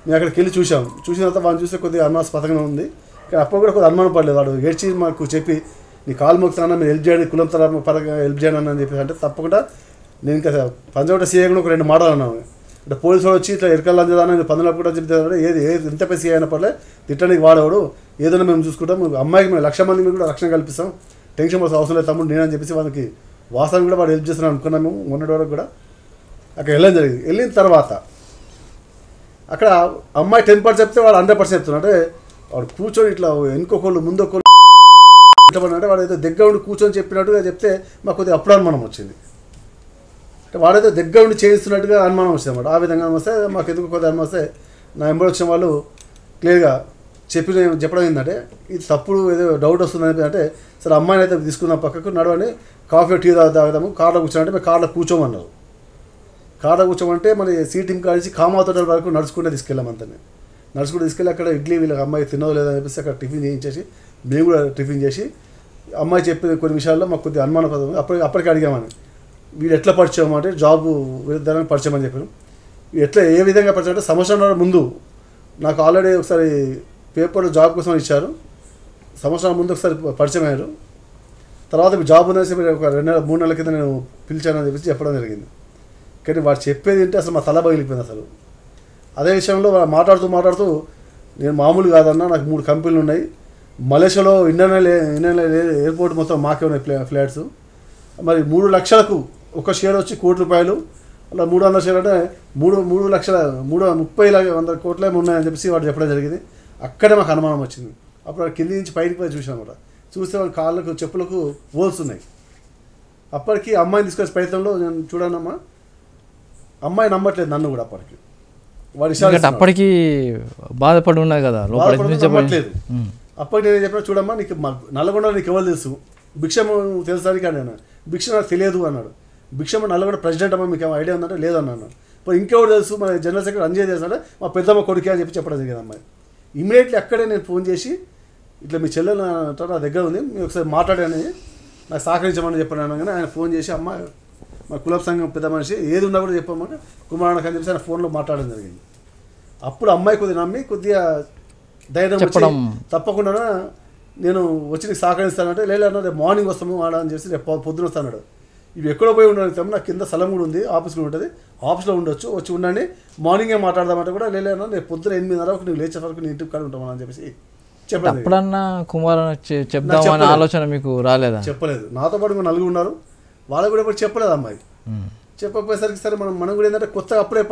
మేము అక్కడికి వెళ్ళి చూసిన తర్వాత వాళ్ళని చూస్తే కొద్దిగా అనుమానాస్పదంగా ఉంది, కానీ అప్పుడు కూడా కొద్దిగా అనుమానం పడలేదు. వాడు ఏడ్చి మాకు చెప్పి నీ కాలు మొక్కుతానన్నా మీరు హెల్ప్ చేయండి, కులం తర పరంగా హెల్ప్ చేయండి అని చెప్పేసి అంటే, తప్పకుండా నేను ఇంకా పంజాబ్ సీఐ కూడా ఒక 2 మాటలు అన్నాను. అంటే పోలీసు వాడు వచ్చి ఇట్లా ఎరకలు అందేదాన్ని నేను 15 కూడా చెప్తే ఏది ఎంత సీఐ అయినా పర్లే తిట్టడానికి వాడేవాడు, ఏదైనా మేము చూసుకుంటాం, అమ్మాయికి మేము 1,00,000 మంది కూడా రక్షణ కల్పిస్తాం, టెన్షన్ పడాల్సిన అవసరం లేదు తమ్ముడు నేనని చెప్పేసి వాళ్ళకి వాస్తవం కూడా వాడు హెల్ప్ చేస్తున్నాను అనుకున్నాము. మొన్నటి వరకు కూడా అక్కడ వెళ్ళడం జరిగింది. వెళ్ళిన తర్వాత అక్కడ అమ్మాయి 10% చెప్తే వాడు 100% చెప్తున్నాడు. అంటే వాడు కూర్చొని ఇట్లా వెనుకొకళ్ళు ముందొకళ్ళు అంటే వాడు ఏదో దగ్గర ఉండి కూర్చొని చెప్పినట్టుగా చెప్తే మాకు కొద్దిగా అప్పుడు అనుమానం వచ్చింది. అంటే వాడైతే దగ్గర ఉండి చేయిస్తున్నట్టుగా అనుమానం వచ్చింది అన్నమాట. ఆ విధంగా వస్తే మాకు ఎందుకు కొద్దిగా అనుమానం వస్తే నా ఎంబడి వచ్చిన వాళ్ళు క్లియర్గా చెప్పడం ఏంటంటే ఇది తప్పుడు ఏదో డౌట్ వస్తుందని, అంటే సరే అమ్మాయిని అయితే తీసుకున్నాం పక్కకు నడవని కాఫీ టీ తాగుతాము, కార్లో కూర్చోమంటే మేము కార్లో కూర్చోమన్నారు. కార్లో కూర్చోమంటే మన సి టీం కాడిచి కామాతోటల వరకు నడుచుకుంటే తీసుకెళ్ళాం అంతనే. నడుచుకుంటూ తీసుకెళ్ళి అక్కడ ఇడ్లీ వీళ్ళకి అమ్మాయి తినదో లేదని చెప్పేసి అక్కడ టిఫిన్ చేయించేసి మేము కూడా టిఫిన్ చేసి అమ్మాయి చెప్పిన కొన్ని విషయాల్లో మాకు కొద్దిగా అనుమానం పడుతుంది. అప్పటికి అడిగామని వీళ్ళు ఎట్లా పరిచయం అంటే జాబు విధానానికి పరిచయం అని చెప్పాను. ఎట్లా ఏ విధంగా పరిచయం అంటే సంవత్సరం ముందు నాకు ఆల్రెడీ ఒకసారి పేపర్లో జాబ్ కోసం ఇచ్చారు, సంవత్సరాల ముందు ఒకసారి పరిచయం అయ్యారు. తర్వాత జాబ్ అనేసి మీరు ఒక 2-3 నెలల కింద నేను పిలిచానని చెప్పేసి చెప్పడం జరిగింది. కానీ వాడు చెప్పేది ఏంటి అసలు మా తల పగిలిపోయింది అసలు. అదే విషయంలో మాట్లాడుతూ నేను మామూలు కాదన్నా, నాకు 3 కంపెనీలు ఉన్నాయి, మలేషియాలో ఇండియన్ ఎయిర్పోర్ట్ మొత్తం మాకే ఉన్నాయి ఫ్లాట్స్, మరి 3 లక్షలకు ఒక షేర్ వచ్చి ₹1 కోటి, అలా 300 షేర్ అంటే 3 లక్షల 30 కోట్లే ఉన్నాయని చెప్పేసి వాడు చెప్పడం జరిగింది. అక్కడే మాకు అనుమానం వచ్చింది. అప్పుడు కింది నుంచి పైకి పోయి చూసాను అనమాట. చూస్తే వాళ్ళ కాళ్ళకు చెప్పులకు హోల్స్ ఉన్నాయి. అప్పటికి అమ్మాయిని తీసుకొచ్చే ప్రయత్నంలో నేను చూడనమ్మా అమ్మాయి నమ్మట్లేదు నన్ను కూడా. అప్పటికి వాడు ఎందుకంటే అప్పటికి బాధపడి ఉన్నది కదా లోపల నమ్మట్లేదు. అప్పటికి నేను చెప్పిన చూడమ్మా నీకు నల్లగొండ నీకు ఎవరు తెలుసు, భిక్షం తెలుసా కానీ అన్నాడు. భిక్ష నాకు తెలియదు అన్నాడు. భిక్షం నల్లగొండ ప్రెసిడెంట్ అమ్మా మీకు ఐడియా ఉందంటే లేదు అన్నాడు. ఇప్పుడు ఇంకెవరు తెలుసు మన జనరల్ సెక్రటరీ అంజయ్ తెలుసు అంటే మా పెద్దమ్మ కొడుకే అని చెప్పడం జరిగింది అమ్మాయి. ఇమీడియట్లీ అక్కడే నేను ఫోన్ చేసి ఇట్లా మీ చెల్లెలు నా దగ్గర ఉంది మీరు ఒకసారి మాట్లాడాను నాకు సహకరించమని చెప్పాను. కానీ ఆయన ఫోన్ చేసి అమ్మ మా కులబ్ సంఘం పెద్ద మనిషి ఏది ఉన్నా కూడా చెప్పామంటే కుమారానికి అని చెప్పేసి ఆయన ఫోన్లో మాట్లాడడం జరిగింది. అప్పుడు అమ్మాయి కొద్దిగా నమ్మి కొద్దిగా ధైర్యం చెప్పడం తప్పకుండా నేను వచ్చి నీకు సహకరిస్తానంటే లేదు రేపు మార్నింగ్ వస్తాము ఆడ అని చెప్పి రేపు పొద్దున వస్తాడు. ఇవి ఎక్కడో పోయి ఉండడం నాకు కింద స్థలం కూడా ఉంది ఆఫీస్ కూడా ఉంటుంది ఆఫీస్లో ఉండొచ్చు వచ్చి ఉండండి మార్నింగే మాట్లాడదామంటే కూడా లేదన్నా రేపు పొద్దున 8:30 నువ్వు లేచే వరకు నీ ఇంటికి కాడ ఉంటామని అని చెప్పేసి చెప్పలేదు. ఎప్పుడన్నా కుమార్ చెప్దామనే ఆలోచన మీకు రాలేదా? చెప్పలేదు. నాతో పాటు ఇంకా నలుగురు ఉన్నారు వాళ్ళకు కూడా ఎప్పుడు చెప్పలేదు అమ్మాయి. చెప్పకపోయేసరికి సరే మనం కూడా ఏంటంటే కొత్తగా అప్పుడే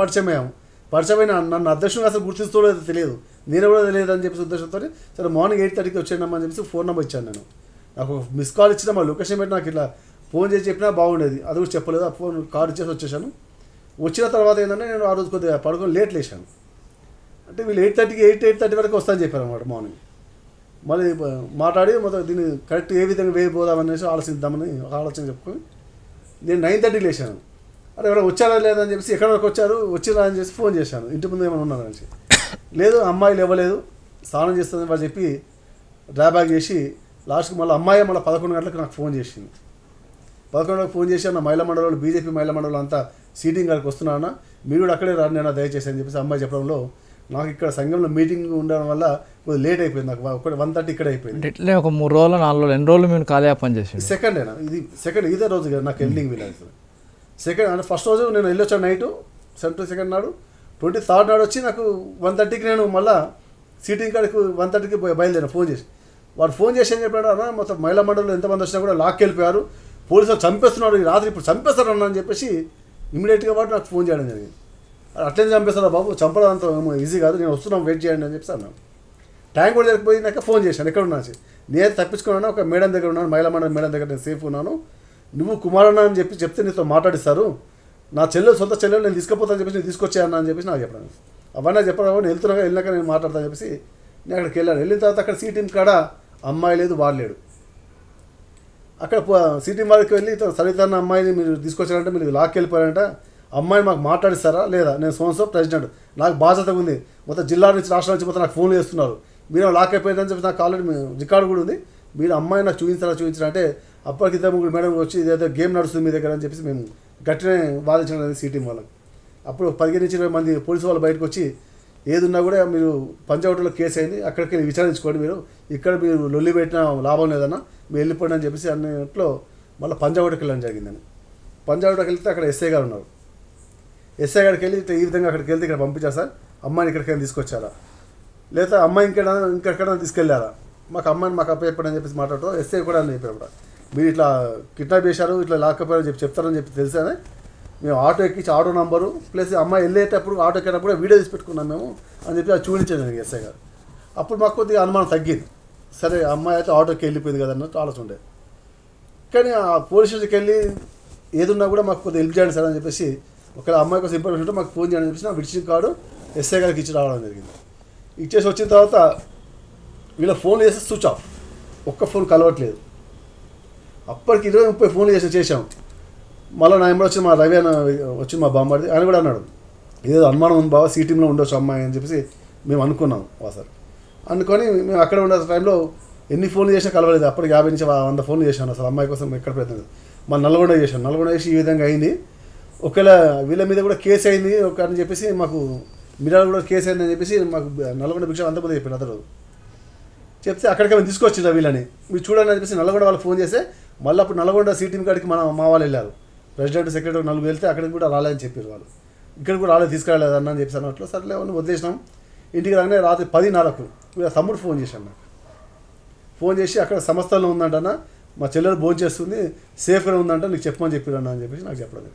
పరిచయమైన నన్ను అధ్యక్షుడు అసలు గుర్తిస్తూలేదు తెలియదు నేను కూడా తెలియదు అని చెప్పేసి ఉద్దేశంతో సరే మార్నింగ్ 8:30కి వచ్చేయమ్మా అని చెప్పేసి ఫోన్ నెంబర్ ఇచ్చాను. నేను నాకు మిస్ కాల్ ఇచ్చిన మా లొకేషన్ పెట్టి నాకు ఇట్లా ఫోన్ చేసి చెప్పినా బాగుండేది అది కూడా చెప్పలేదు. ఆ ఫోన్ కాల్ ఇచ్చేసి వచ్చేసాను. వచ్చిన తర్వాత ఏంటంటే నేను ఆ రోజు కొద్దిగా పడుకొని లేట్ లేచాను. అంటే వీళ్ళు 8:30 వరకు వస్తానని చెప్పారు అన్నమాట మార్నింగ్. మళ్ళీ మాట్లాడి మొత్తం దీన్ని కరెక్ట్ ఏ విధంగా వేయబోదామనేసి ఆలోచిద్దామని ఆలోచన చెప్పుకొని నేను 9:30కి లేచాను. అరే ఎవరైనా వచ్చారా లేదని చెప్పేసి ఎక్కడ వరకు వచ్చిరా అని చెప్పి ఫోన్ చేశాను. ఇంటి ముందు ఏమైనా ఉన్నారని లేదు అమ్మాయిలు ఇవ్వలేదు స్నానం చేస్తుందని వాళ్ళు చెప్పి డ్రాబ్యాక్ చేసి లాస్ట్కి మళ్ళీ అమ్మాయి మళ్ళీ 11 గంటలకు నాకు ఫోన్ చేసింది. 11 గంటలకు ఫోన్ చేసి నా మహిళా మండలి బీజేపీ మహిళా మండలి అంతా సీటింగ్ గారికి వస్తున్నానా మీరు కూడా అక్కడే రాని నేను దయచేసి అని చెప్పేసి అమ్మాయి చెప్పడంలో నాకు ఇక్కడ సంఘంలో మీటింగ్ ఉండడం వల్ల కొద్దిగా లేట్ అయిపోయింది. నాకు 1:30 ఇక్కడ అయిపోయింది. ఇట్లే ఒక 3 రోజులు 4 రోజులు ఎన్ని రోజులు మేము ఖాళీ పని చేసి సెకండ్ అయినా ఇదే రోజు కదా నాకు ఎండింగ్ వీలైతే సెకండ్ అంటే ఫస్ట్ రోజు నేను వెళ్ళొచ్చాను నైట్ 2nd నాడు 23rd నాడు వచ్చి నాకు 1:30కి నేను మళ్ళీ సీటింగ్ కాడికి 1:30కి బయలుదేరాను. ఫోన్ చేసి వాడు ఫోన్ చేసి ఏం చెప్పాడు అన్న మొత్తం మహిళా మండలిలో ఎంతమంది వచ్చినా కూడా లాక్కెళ్ళిపోయారు పోలీసులు చంపేస్తున్నారు ఈ రాత్రి ఇప్పుడు చంపేస్తారు అన్న అని చెప్పేసి ఇమీడియట్గా వాడు నాకు ఫోన్ చేయడం జరిగింది. అట్లనే చంపేస్తారా బాబు చంపడం అంత ఈజీ కాదు నేను వస్తున్నాం వెయిట్ చేయండి అని చెప్పేసి అన్నాను. ట్యాంక్ కూడా జరిగిపోయినాక ఫోన్ చేశాను ఎక్కడ ఉన్నా నేను తప్పించుకున్నాను ఒక మేడం దగ్గర ఉన్నాను మహిళా మండలి మేడం దగ్గర నేను సేఫ్ ఉన్నాను నువ్వు కుమారన్న అని చెప్తే నీతో మాట్లాడిస్తారు నా సొంత చెల్లెలు నేను తీసుకుపోతాను చెప్పేసి నేను తీసుకొచ్చాను అని చెప్పేసి నాకు చెప్పాను. అవన్నీ చెప్పడం నేను వెళ్ళినాక నేను మాట్లాడతాను చెప్పేసి నేను అక్కడికి వెళ్ళాను. వెళ్ళిన తర్వాత అక్కడ సీటీం కాడ అమ్మాయి లేదు వాడు లేడు. అక్కడ సీటీం వాడికి వెళ్ళి సరితన్న అమ్మాయిని మీరు తీసుకొచ్చారంటే మీరు లాక్కి వెళ్ళిపోయారంట అమ్మాయిని మాకు మాట్లాడిస్తారా లేదా నేను సోన్సో ప్రెసిడెంట్ నాకు బాధ్యత ఉంది మొత్తం జిల్లా నుంచి రాష్ట్రాల నుంచి మొత్తం నాకు ఫోన్లు చేస్తున్నారు మీరు లాక్ అయిపోయిందని చెప్పి నాకు ఆల్రెడీ రికార్డు కూడా ఉంది మీరు అమ్మాయి నాకు చూపించారా అంటే అప్పటికి 3 మేడం వచ్చి ఇదేదో గేమ్ నడుస్తుంది మీ దగ్గర అని చెప్పేసి మేము గట్టినే వాదించడం సీటీం వాళ్ళకి. అప్పుడు 15-20 మంది పోలీసు వాళ్ళు బయటకు వచ్చి ఏదున్నా కూడా మీరు పంచవటిలో కేసు అయింది అక్కడికి విచారించుకోండి మీరు ఇక్కడ మీరు లొల్లి పెట్టిన లాభం లేదన్నా మీరు వెళ్ళిపోండి అని చెప్పేసి అన్నిట్లో మళ్ళీ పంచవటికి వెళ్ళడం జరిగిందని. పంచవటికి వెళ్తే అక్కడ ఎస్ఐ గారు ఉన్నారు. ఎస్ఐ గారికి వెళ్ళి ఈ విధంగా అక్కడికి వెళ్తే ఇక్కడ పంపించారు సార్ అమ్మాయిని ఇక్కడికైనా తీసుకొచ్చారా లేదా అమ్మాయి ఇంకెక్కడైనా తీసుకెళ్ళారా మాకు అమ్మాయిని మాకు అప్పచెప్పండి చెప్పేసి మాట్లాడటం ఎస్ఐ కూడా అని చెప్పారు మీరు ఇట్లా కిడ్నాప్ చేశారు ఇట్లా లాక్కపోయారని చెప్తారని చెప్పి తెలిసానే మేము ఆటో ఎక్కించి ఆటో నంబరు ప్లస్ అమ్మాయి వెళ్ళేటప్పుడు ఆటో ఎక్కేటప్పుడు వీడియో తీసి పెట్టుకున్నాం మేము అని చెప్పి అది చూపించాను ఎస్ఐ గారు. అప్పుడు మాకు కొద్దిగా అనుమానం తగ్గింది సరే అమ్మాయి అయితే ఆటోకి వెళ్ళిపోయింది కదా అన్నట్టు ఆలోచన ఉండేది. కానీ ఆ పోలీస్ స్టేషన్కి వెళ్ళి ఏదున్నా కూడా మాకు కొద్దిగా హెల్ప్ చేయండి సార్ అని చెప్పేసి ఒకవేళ అమ్మాయి కోసం ఇన్ఫర్మేషన్ ఉంటే మాకు ఫోన్ చేయండి అని చెప్పేసి నా విజిటింగ్ కార్డు ఎస్ఐ గారికి ఇచ్చి రావడం జరిగింది. ఇచ్చేసి వచ్చిన తర్వాత వీళ్ళ ఫోన్ చేసి స్విచ్ ఆఫ్ ఒక్క ఫోన్ కలవట్లేదు. అప్పటికి 20-30 ఫోన్లు చేసాం. మళ్ళీ నా ఎంబడి వచ్చి మా రవి అన్న వచ్చి మా బామ్మడిది ఆయన కూడా అన్నాడు ఏదో అనుమానం ఉంది బాబా సీటీంలో ఉండొచ్చు అమ్మాయి అని చెప్పేసి మేము అనుకున్నాం సార్ అనుకొని మేము అక్కడ ఉన్న టైంలో ఎన్ని ఫోన్లు చేసినా కలవలేదు. అప్పటికి 50-100 ఫోన్లు చేశాను అసలు అమ్మాయి కోసం ఎక్కడ ప్రయత్నం మా నల్గొండ చేసి ఈ విధంగా అయింది ఒకవేళ వీళ్ళ మీద కూడా కేసు అయింది ఒక అని చెప్పేసి మాకు మిరాలు కూడా కేసు అయిందని చెప్పేసి మాకు నల్గొండ భిక్ష అంతమంది చెప్పాను అతను చెప్తే అక్కడికి మేము తీసుకొచ్చిందా వీళ్ళని మీరు చూడండి అని చెప్పేసి నల్గొండ వాళ్ళు ఫోన్ చేస్తే మళ్ళీ అప్పుడు నల్గొండ సీటీం కాడికి మా వాళ్ళు వెళ్ళారు ప్రెసిడెంట్ సెక్రటరీ 4 వెళ్తే అక్కడికి కూడా రాలేదని చెప్పారు వాళ్ళు ఇక్కడ కూడా రాలేదు తీసుకురాలేదు అన్న అని చెప్పేసి అన్నట్లు సర్లే అని వదిలేసినాం. ఇంటికి రాగానే రాత్రి 10:30 వీళ్ళ తమ్ముడు ఫోన్ చేశాను నాకు ఫోన్ చేసి అక్కడ సంస్థలో ఉందంటన్న మా చెల్లెలు భోజనం చేస్తుంది సేఫ్గా ఉందంట నీకు చెప్పమని చెప్పారన్న అని చెప్పేసి నాకు చెప్పడం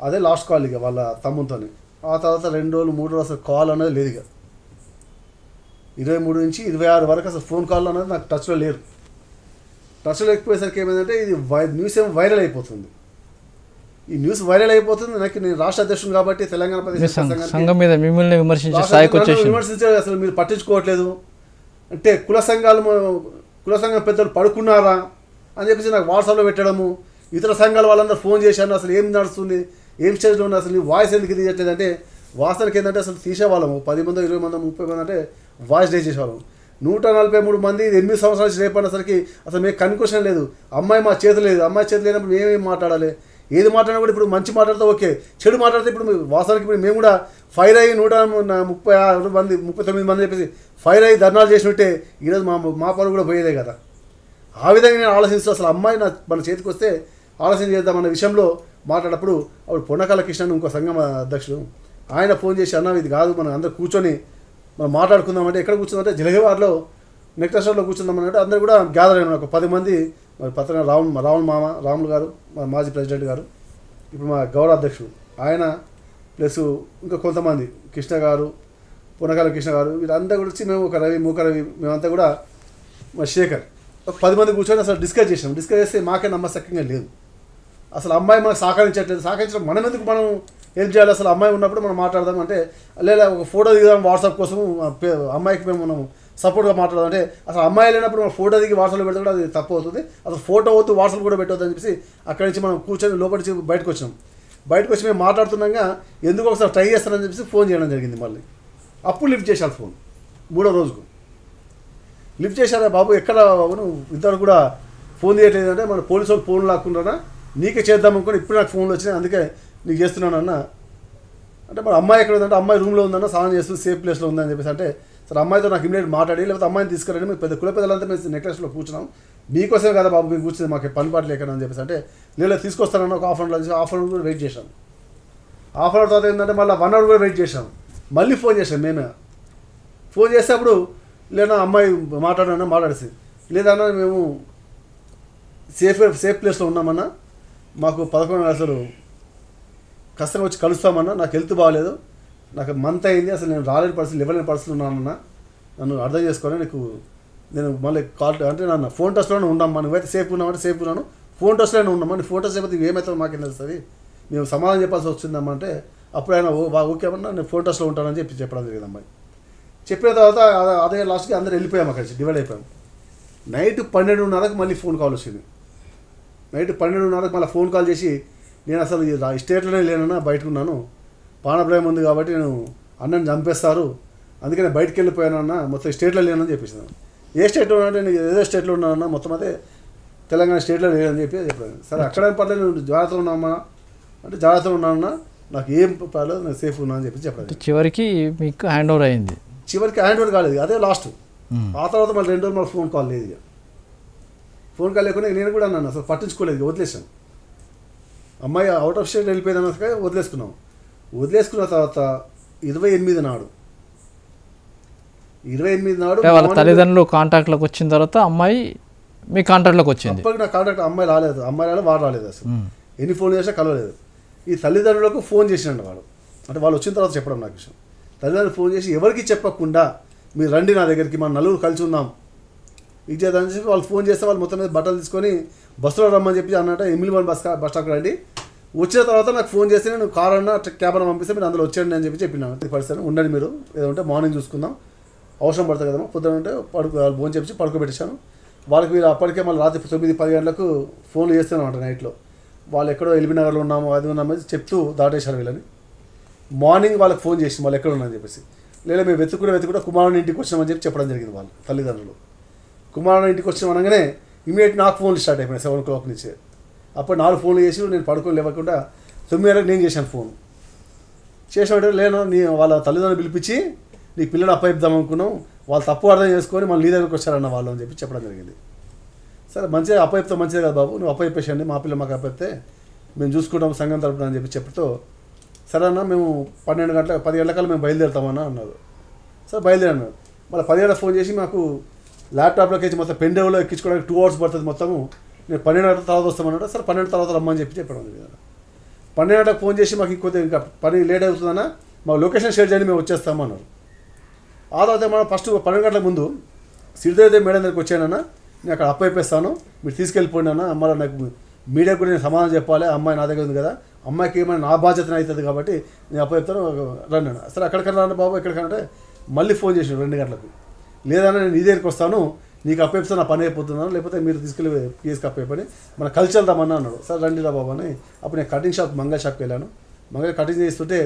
అదే లాస్ట్ కాల్ ఇక వాళ్ళ తమ్ముతో. ఆ తర్వాత 2 రోజులు 3 రోజులు అసలు కాల్ అనేది లేదు ఇక 23 నుంచి 26 వరకు అసలు ఫోన్ కాల్ అనేది నాకు టచ్లో లేరు. టచ్లో లేకపోయేసరికి ఏమైందంటే ఇది న్యూస్ ఏమో వైరల్ అయిపోతుంది. ఈ న్యూస్ వైరల్ అయిపోతుంది. నాకు నేను రాష్ట్ర అధ్యక్షుడు కాబట్టి తెలంగాణ ప్రదేశ్ సంఘం మీద మిమ్మల్ని విమర్శించే స్థాయికి వచ్చేసి విమర్శించే అసలు మీరు పట్టించుకోవట్లేదు అంటే కుల సంఘం పెద్దలు పడుకున్నారా అని చెప్పేసి నాకు వాట్సాప్లో పెట్టడము, ఇతర సంఘాల వాళ్ళందరూ ఫోన్ చేశాను, అసలు ఏం నడుస్తుంది, ఏం స్టేజ్లో ఉంది, అసలు నీ వాయిస్ ఎందుకు తీయట్లేదు అంటే వాస్తవానికి ఏంటంటే అసలు తీసేవాళ్ళము 10 మంది 20 మంది 30 మంది అంటే వాయిస్ డే చేసేవాళ్ళం. 143 మంది 8 సంవత్సరాల నుంచి రేపనేసరికి అసలు మీకు కన్క్లూషన్ లేదు. అమ్మాయి మా చేతి లేదు, అమ్మాయి చేతి లేనప్పుడు మేమేం మాట్లాడాలి, ఏది మాట్లాడినా కూడా ఇప్పుడు మంచి మాట్లాడితే ఓకే, చెడు మాట్లాడితే ఇప్పుడు వాస్తవానికి ఇప్పుడు మేము కూడా ఫైర్ అయ్యి 136 మంది 39 మంది చెప్పేసి ఫైర్ అయ్యి ధర్నాలు చేసినట్టే ఈరోజు మా పనులు కూడా పోయేదే కదా. ఆ విధంగా నేను ఆలోచిస్తూ అసలు అమ్మాయి మన చేతికి వస్తే ఆలోచన చేద్దామన్న విషయంలో మాట్లాడప్పుడు అప్పుడు పొన్నకాల కృష్ణ ఇంకో సంఘం అధ్యక్షుడు ఆయన ఫోన్ చేసి అన్న ఇది కాదు, మనం అందరూ కూర్చొని మనం మాట్లాడుకుందామంటే ఎక్కడ కూర్చుందంటే జలగవాడలో నెక్లెస్లో కూర్చుందామనంటే అందరూ కూడా గ్యాదర్ అయిన ఒక 10 మంది మరి పత్రిక రావుల్ మామ రాములు గారు మా మాజీ ప్రెసిడెంట్ గారు, ఇప్పుడు మా గౌరవ అధ్యక్షుడు ఆయన ప్లస్ ఇంకా కొంతమంది కృష్ణ గారు పొన్నకాల కృష్ణ గారు వీళ్ళంతా కూడా వచ్చి మేము ఒక రవి మూక రవి మేమంతా కూడా మా శేఖర్ ఒక 10 మంది కూర్చొని అసలు డిస్కస్ చేసాం. డిస్కస్ చేస్తే మాకే నమ్మశక్యంగా లేదు, అసలు అమ్మాయి మనకు సహకరించట్లేదు, సహకరించడం మనం ఎందుకు మనం హెల్ప్ చేయాలి, అసలు అమ్మాయి ఉన్నప్పుడు మనం మాట్లాడదాం అంటే లేదా ఒక ఫోటో దిగుదాం వాట్సాప్ కోసం అమ్మాయికి మేము మనం సపోర్ట్గా మాట్లాడదాం అంటే అసలు అమ్మాయి లేనప్పుడు మనం ఫోటో దిగి వాట్సాప్లో పెడితే కూడా అది తప్పు అవుతుంది, అసలు ఫోటో వద్దు వాట్సాప్ కూడా పెట్టవద్దు అని చెప్పేసి అక్కడి నుంచి మనం కూర్చొని లోపలి నుంచి బయటకు వచ్చాం. బయటకు వచ్చి మేము మాట్లాడుతున్నాగా ఎందుకు ఒకసారి ట్రై చేస్తానని చెప్పేసి ఫోన్ చేయడం జరిగింది. మళ్ళీ అప్పుడు లిఫ్ట్ చేశారు ఫోన్ 3వ రోజుకు లిఫ్ట్ చేశారా బాబు ఎక్కడ బాబు నువ్వు ఇంతవరకు కూడా ఫోన్ చేయట్లేదు అంటే మన పోలీసు వాళ్ళు ఫోన్ లాక్కుంటారా నీకే చేద్దాం అనుకోని ఇప్పుడు నాకు ఫోన్లు వచ్చినాయి అందుకే నీకు చేస్తున్నాను అన్న అంటే మరి అమ్మాయి ఎక్కడ ఉందంటే అమ్మాయి రూమ్లో ఉందన్న స్నానం చేస్తూ సేఫ్ ప్లేస్లో ఉందని చెప్పేసి అంటే సరే అమ్మాయితో నాకు ఇమీడియట్ మాట్లాడి లేకపోతే అమ్మాయిని తీసుకురండి మేము పెద్ద కుల పెద్దలంతా మేము నెక్లెస్లో కూర్చున్నాం మీకోసమే కదా బాబు మేము కూర్చుంది మాకు పని పాటలు ఎక్కడ అని చెప్పేసి అంటే లేదా తీసుకొస్తానన్న ఒక హాఫ్ అన్ అవర్ కూడా వెయిట్ చేశాను. హాఫ్ అన్ అవర్ తర్వాత ఏంటంటే మళ్ళీ 1 అవర్ కూడా వెయిట్ చేశాం. మళ్ళీ ఫోన్ చేశాం మేమే. ఫోన్ చేసేప్పుడు లేదా అమ్మాయి మాట్లాడేసి లేదన్నా మేము సేఫ్ ప్లేస్లో ఉన్నామన్నా మాకు 11 అసలు కష్టంగా వచ్చి కలుస్తామన్నా నాకు హెల్త్ బాగాలేదు నాకు మంత్ అయింది అసలు నేను రాలేని పరిస్థితి ఇవ్వలేని పరిస్థితులు ఉన్నానన్నా నన్ను అర్థం చేసుకొని నీకు నేను మళ్ళీ కాల్ అంటే నన్ను ఫోన్ టచ్లోనే ఉన్నామా నువ్వైతే సేఫ్ ఉన్నామంటే సేఫ్ ఉన్నాను ఫోన్ టచ్లోనే ఉన్నామా నీ ఫోన్ టచ్ అయిపోతే ఏమవుతుందో మాకేం తెలుస్తుంది మేము సమాధానం చెప్పాల్సి వచ్చిందమ్మా అంటే అప్పుడు ఆయన ఓకే అమ్మన్నా నేను ఫోన్ టచ్లో ఉంటానని చెప్పడం జరిగింది. అమ్మాయి చెప్పిన తర్వాత అదే లాస్ట్కి అందరూ వెళ్ళిపోయాము అక్కడి నుంచి డివైడ్ అయిపోయాము. నైట్ 12:30కి మళ్ళీ ఫోన్ కాల్ వచ్చింది. నైట్ 12:30కి మళ్ళీ ఫోన్ కాల్ చేసి నేను అసలు ఈ స్టేట్లోనే లేనన్నా బయటకు ఉన్నాను ప్రాణభయం ఉంది కాబట్టి నేను అన్నని చంపేస్తారు అందుకని బయటకు వెళ్ళిపోయానన్న మొత్తం స్టేట్లో లేనని చెప్పేసాను. ఏ స్టేట్లో ఉన్నానంటే నేను ఏదో స్టేట్లో ఉన్నానన్నా మొత్తం అయితే తెలంగాణ స్టేట్లో లేదని చెప్పి చెప్పాను. సరే అక్కడేం పర్లేదు నువ్వు జాగ్రత్తగా ఉన్నామా అంటే జాగ్రత్తగా ఉన్నానన్నా నాకు ఏం పర్లేదు నేను సేఫ్ ఉన్నా అని చెప్పి చెప్పాను. చివరికి మీకు హ్యాండ్ ఓవర్ అయింది. చివరికి హ్యాండ్ ఓవర్ కాలేదు అదే లాస్ట్. ఆ తర్వాత మళ్ళీ 2 రోజులు మళ్ళీ ఫోన్ కాల్ లేదు. ఇక ఫోన్ కాల్ లేకుండా నేను కూడా అన్నాను అసలు పట్టించుకోలేదు వదిలేసాను. అమ్మాయి అవుట్ ఆఫ్ స్టేట్ వెళ్ళిపోయిందన్న వదిలేసుకున్నాం. వదిలేసుకున్న తర్వాత 28 నాడు వాళ్ళ తల్లిదండ్రులు కాంటాక్ట్లోకి వచ్చిన తర్వాత అమ్మాయి మీ కాంటాక్ట్లోకి వచ్చింది. అప్పటికి నా కాంటాక్ట్ అమ్మాయి రాలేదు వాడు రాలేదు అసలు ఎన్ని ఫోన్ చేసినా కలవలేదు. ఈ తల్లిదండ్రులకు ఫోన్ చేసినండి వాడు అంటే వాళ్ళు వచ్చిన తర్వాత చెప్పడం నాకు విషయం. తల్లిదండ్రులు ఫోన్ చేసి ఎవరికి చెప్పకుండా మీరు రండి నా దగ్గరికి మన నలుగురు కలిసి ఉందాం ఇది చేద్దామని చెప్పి వాళ్ళు ఫోన్ చేస్తే వాళ్ళు మొత్తం మీద బట్టలు తీసుకొని బస్సులో రమ్మని చెప్పి అన్నట్టు ఎమ్మిలివన్ బస్ స్టాప్కి రండి. వచ్చిన తర్వాత నాకు ఫోన్ చేస్తే నేను కార్ అన్న క్యాబ్ అన్న పంపిస్తే మీరు అందులో వచ్చేయండి అని చెప్పినాను. పరిస్థితి ఉండండి మీరు ఏదో ఉంటే మార్నింగ్ చూసుకుందాం అవసరం పడుతుంది కదమ్మా పొద్దున ఉంటే ఫోన్ చెప్పి పడుకోబెట్టేశాను. వాళ్ళకి వీళ్ళు అప్పటికే మళ్ళీ రాత్రి 9-10 గంటలకు ఫోన్లు చేస్తానమాట నైట్లో వాళ్ళు ఎక్కడో ఎల్బీనగర్లో ఉన్నాము అది ఉన్నామని చెప్తూ దాటేశారు వీళ్ళని. మార్నింగ్ వాళ్ళకి ఫోన్ చేసి వాళ్ళు ఎక్కడ ఉన్నారని చెప్పేసి లేదా మేము వెతుకుండా కుమారుని ఇంటికి వచ్చినామని చెప్పడం జరిగింది వాళ్ళ తల్లిదండ్రులు. కుమారుని ఇంటికి వచ్చిన అనగానే ఇమీడియట్ నాకు ఫోన్లు స్టార్ట్ అయిపోయినాయి 7 o'clock నుంచి. అప్పుడు 4 ఫోన్లు చేసి నేను పడుకొని లేవకుండా 9 గంటలకు నేను చేశాను ఫోన్. చేసినట్టు లేను వాళ్ళ తల్లిదండ్రులు పిలిపించి నీకు పిల్లలు అప్పయిద్దాం అనుకున్నాం వాళ్ళు తప్పు అర్థం చేసుకొని మళ్ళీ నీ దగ్గరకు వచ్చారన్న వాళ్ళు అని చెప్పడం జరిగింది. సరే మంచిగా అప్పయితే మంచిదే కదా బాబు నువ్వు అప్పయిపేసండి మా పిల్లలు మాకు అప్పయితే మేము చూసుకుంటాం సంఘం తరపున అని చెప్తూ సరే అన్న మేము 10 గంటలకల్లా మేము బయలుదేరుతామన్నా అన్నారు. సరే బయలుదేరన్నారు. మళ్ళీ 10 గంటలకు ఫోన్ చేసి మాకు ల్యాప్టాప్లోకి వచ్చి మొత్తం పెన్ డ్రైవ్లో ఎక్కించుకోవడానికి 2 hours పడుతుంది మొత్తము నేను 12 గంటల తర్వాత వస్తామన్నాడు. సరే 12 తర్వాత రమ్మని చెప్పడం జరిగింది. 12 గంటలకు ఫోన్ చేసి మాకు ఇంకొద్ది ఇంకా పని లేట్ అవుతుందన్నా మాకు లొకేషన్ షేర్ చేయండి మేము వచ్చేస్తామన్నారు. ఆ తర్వాత మనం ఫస్ట్ 12 గంటల ముందు శ్రీదేవి మేడం దగ్గరికి వచ్చానన్నా నేను అక్కడ అప్పయిపేస్తాను మీరు తీసుకెళ్ళిపోండి అన్న మళ్ళీ నాకు మీడియాకు కూడా నేను సమాధానం చెప్పాలి, అమ్మాయి నా దగ్గర ఉంది కదా, అమ్మాయికి ఏమైనా నా బాధ్యత అవుతుంది కాబట్టి నేను అప్పుడు చెప్తాను రండి అన్న. సరే అక్కడికన్నా రండి బాబు ఎక్కడికంటే మళ్ళీ ఫోన్ చేసాడు 2 గంటలకు. లేదన్నా నేను నీ దగ్గరికి వస్తాను, నీకు అప్పేపిస్తే నా పని అయిపోతున్నాను, లేకపోతే మీరు తీసుకెళ్ళి కేసుకి అప్పేపని మన కల్చర్ రమ్మన్నా అన్నాడు. సరే రండి రా బాబు అని అప్పుడు నేను కటింగ్ షాప్ మంగళ షాప్కి వెళ్ళాను. మంగళ కటింగ్ చేస్తుంటే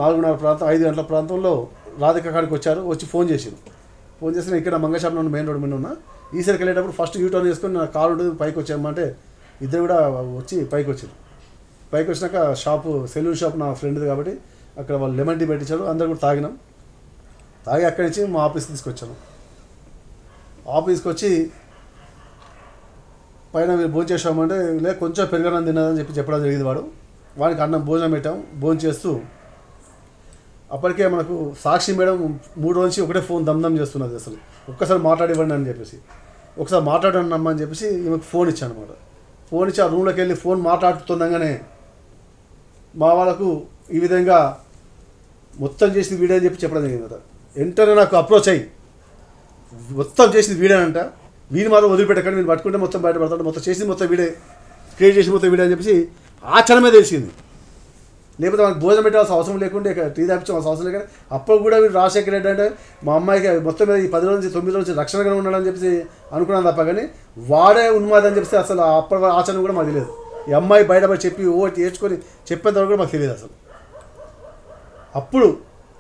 4:30 ప్రాంతం 5 గంటల ప్రాంతంలో రాధిక కాడికి వచ్చారు. వచ్చి ఫోన్ చేసి నేను ఇక్కడ మంగళ షాప్ నుండి మెయిన్ రోడ్ మీద ఉన్నా, ఈ సరికి వెళ్ళేటప్పుడు ఫస్ట్ యూటర్న్ చేసుకొని నా కారు ఉంటుంది పైకి వచ్చామంటే ఇద్దరు కూడా వచ్చి పైకి వచ్చారు. పైకి వచ్చినాక షాపు సెలూన్ షాప్ నా ఫ్రెండ్ది కాబట్టి అక్కడ వాళ్ళు లెమన్ టీ పెట్టించారు. అందరు కూడా తాగినాం. తాగి అక్కడి నుంచి మా ఆఫీస్కి తీసుకొచ్చాను. ఆఫీస్కి వచ్చి పైన మీరు భోజనం చేసామంటే లేదు కొంచెం పెరగడం తిన్నదని చెప్పడం జరిగింది. వాడికి అన్నం భోజనం పెట్టాం. భోజనం చేస్తూ అప్పటికే మనకు సాక్షి మేడం 3 రోజు నుంచి ఒకటే ఫోన్ దమ్దమ్ చేస్తున్నది. అసలు ఒక్కసారి మాట్లాడివ్వండి అని చెప్పేసి, ఒకసారి మాట్లాడండి అమ్మ అని చెప్పేసి ఈమెకు ఫోన్ ఇచ్చాను అనమాట. ఫోన్ ఇచ్చి ఆ రూమ్లోకి వెళ్ళి ఫోన్ మాట్లాడుతుండగానే మా వాళ్ళకు ఈ విధంగా మొత్తం చేసింది వీడియో అని చెప్పడం జరిగింది కదా. వెంటనే నాకు అప్రోచ్ అయ్యి మొత్తం చేసింది వీడియో అంట, వీడిని మాత్రం వదిలిపెట్టకండి, మీరు పట్టుకుంటే మొత్తం బయటపడతాడు, మొత్తం చేసింది మొత్తం వీడియో, క్రియేట్ చేసి మొత్తం వీడియో అని చెప్పేసి ఆచరణమే తెలిసింది. లేకపోతే మనకు భోజనం పెట్టాల్సిన అవసరం లేకుండా టీ తాపించాల్సిన అవసరం లేకుండా అప్పుడు కూడా వీడు రాజశేఖర రెడ్డి అంటే మా అమ్మాయికి మొత్తం మీద ఈ 10 రోజు నుంచి 9 రోజు నుంచి రక్షణగా ఉన్నాడని చెప్పేసి అనుకున్నాను తప్ప, కానీ వాడే ఉన్మాదని చెప్పేసి అసలు అప్పటి ఆచరణ కూడా మాకు తెలియదు. ఈ అమ్మాయి బయటపడి చెప్పి ఏడ్చుకొని చెప్పేంత వరకు కూడా మాకు తెలియదు అసలు. అప్పుడు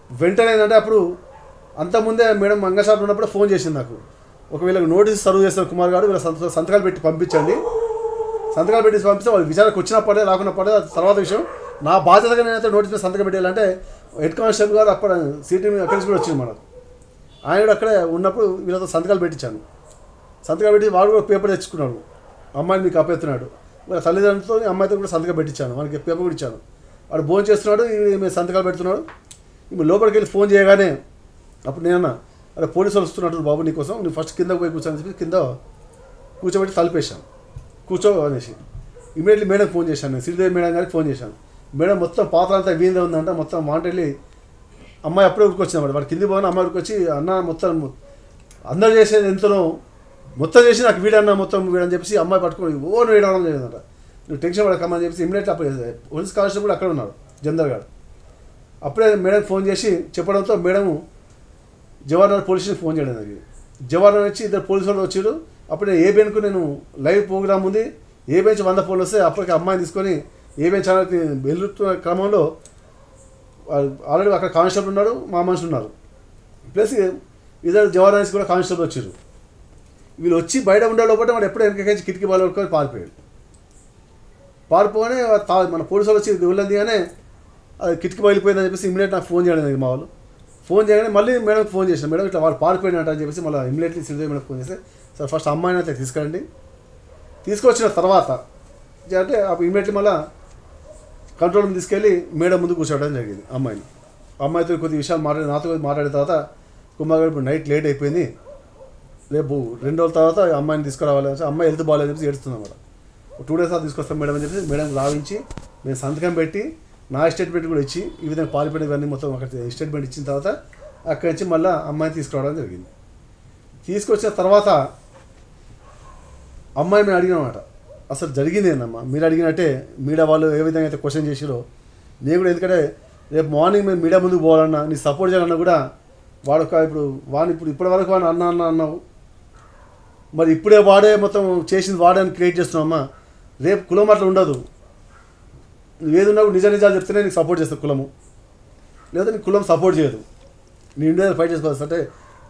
వెంటనే ఏంటంటే అప్పుడు అంతకుముందే మేడం మంగళ షాప్ ఉన్నప్పుడు ఫోన్ చేసింది నాకు, ఒకవేళ నోటీస్ సర్వ్ చేసిన కుమార్ గారు వీళ్ళ సంతకాలు పెట్టి పంపించండి, సంతకాలు పెట్టి పంపిస్తే వాళ్ళు విచారణకు వచ్చినా పడే రాకుండా పడే తర్వాత విషయం, నా బాధ్యతగా నేనైతే నోటీస్ మీద సంతకం పెట్టాలంటే హెడ్ కానిస్టేబుల్ గారు అప్పుడు సిటీ అక్కడి నుంచి కూడా వచ్చింది మనకు. ఆయన కూడా అక్కడే ఉన్నప్పుడు వీళ్ళతో సంతకాలు పెట్టించాను. సంతకాలు పెట్టి వాడు కూడా పేపర్ తెచ్చుకున్నాడు, అమ్మాయిని మీకు అప్పేస్తున్నాడు. వీళ్ళ తల్లిదండ్రులతో అమ్మాయితో కూడా సంతకం పెట్టించాను, మనకి పేపర్ కూడా ఇచ్చాను. వాడు భోజనం చేస్తున్నాడు, మేము సంతకాలు పెడుతున్నాడు. మేము లోపలికి వెళ్ళి ఫోన్ చేయగానే అప్పుడు నేనన్నా అరే పోలీసు వాళ్ళు వస్తున్నట్టు బాబు నీకోసం, నేను ఫస్ట్ కిందకు పోయి కూర్చొని చెప్పి కింద కూర్చోబెట్టి తలుపేశాను. కూర్చో అనేసి ఇమీడియట్లీ మేడంకి ఫోన్ చేశాను, నేను శ్రీదేవి మేడం గారికి ఫోన్ చేశాను. మేడం మొత్తం పాత్ర అంతా వీందే ఉందంట, మొత్తం మాంటెళ్ళి అమ్మాయి అప్పుడే ఉరికొచ్చిందన్నమాట. వాడు కింది పోయిన అమ్మాయి ఉరికొచ్చి అన్న మొత్తం అందరు చేసేది ఎంతనో మొత్తం చేసి నాకు వీడన్నా మొత్తం వీడని చెప్పేసి అమ్మాయి పట్టుకొని ఓన్ వీడవడం జరిగిందంట. నువ్వు టెన్షన్ పడకమ్మని చెప్పేసి ఇమీడియట్లీ అప్పుడు పోలీస్ కానిస్టేబుల్ అక్కడ ఉన్నాడు జందర్ గారు. అప్పుడే మేడంకి ఫోన్ చేసి చెప్పడంతో మేడం జవహర్లాల్ పోలీస్ స్టేషన్కి ఫోన్ చేయడం జరిగింది. జవహర్లాల్ వచ్చి 2 పోలీసు వాళ్ళు వచ్చారు. అప్పుడే ఏబిఎన్కు నేను లైవ్ ప్రోగ్రామ్ ఉంది, ఏబిఎన్ 100 ఫోన్లు వస్తే అప్పటికి అమ్మాయిని తీసుకొని ఏబిఎన్ ఛానల్కి వెళ్తున్న క్రమంలో ఆల్రెడీ అక్కడ కానిస్టేబుల్ ఉన్నారు, మా మనుషులు ఉన్నారు, ప్లస్ ఇద్దరు జవహర్లాల్ నుంచి కూడా కానిస్టేబుల్ వచ్చారు. వీళ్ళు వచ్చి బయట ఉండే లోపల వాడు ఎప్పుడో వెనకరించి కిటికీ బాల్ పట్టుకొని పారిపోయాడు. పారిపోగానే మన పోలీసు వాళ్ళు వచ్చి వెళ్ళింది కానీ అది కిటికీ బయలుపోయిందని చెప్పేసి ఇమీడియట్ నాకు ఫోన్ చేయడం జరిగింది. మా వాళ్ళు ఫోన్ చేయగానే మళ్ళీ మేడంకి ఫోన్ చేశాను, మేడం ఇట్లా వాళ్ళు పారిపోయినట్టు అని చెప్పేసి మళ్ళీ ఇమీడియట్లీ శ్రీదేవి మేడం ఫోన్ చేస్తే సార్ ఫస్ట్ అమ్మాయిని అయితే తీసుకురండి, తీసుకొచ్చిన తర్వాత అంటే అప్పుడు ఇమీడియట్లీ మళ్ళీ కంట్రోల్ రూమ్ తీసుకెళ్ళి మేడం ముందు కూర్చోవడం జరిగింది. అమ్మాయితో కొద్ది విషయాలు నాతో మాట్లాడిన తర్వాత కుమార్ గారు ఇప్పుడు నైట్ లేట్ అయిపోయింది, రేపు 2 రోజుల తర్వాత అమ్మాయిని తీసుకురావాలి అని అమ్మాయి హెల్త్ బాగాలేదని చెప్పి ఏడుస్తుంది అన్నమాట. 2 డేస్ తర్వాత తీసుకొస్తాం మేడం అని చెప్పి మేడం రావించి నేను సంతకం పెట్టి నా స్టేట్మెంట్ కూడా ఇచ్చి ఈ విధంగా పాల్పడి ఇవన్నీ మొత్తం అక్కడ స్టేట్మెంట్ ఇచ్చిన తర్వాత అక్కడి నుంచి మళ్ళీ అమ్మాయిని తీసుకురావడం జరిగింది. తీసుకొచ్చిన తర్వాత అమ్మాయి మేము అడిగినమాట అసలు జరిగింది ఏందమ్మా, మీరు అడిగినట్టే మీడియా వాళ్ళు ఏ విధంగా అయితే క్వశ్చన్ చేసిరో నేను కూడా, ఎందుకంటే రేపు మార్నింగ్ మేము మీడియా ముందుకు పోవాలన్నా నీ సపోర్ట్ చేయాలన్నా కూడా ఇప్పుడు ఇప్పటి వరకు వాడిని అన్నావు, మరి ఇప్పుడే వాడే మొత్తం చేసింది వాడే అని క్రియేట్ చేస్తున్నామమ్మా, రేపు కులం అట్లా ఉండదు, నువ్వు ఏది ఉన్నా నిజాలు చెప్తేనే నీకు సపోర్ట్ చేస్తావు కులము, లేదా నీకు కులం సపోర్ట్ చేయదు, నీ ఇండియా ఫైట్ చేసుకోవచ్చు అంటే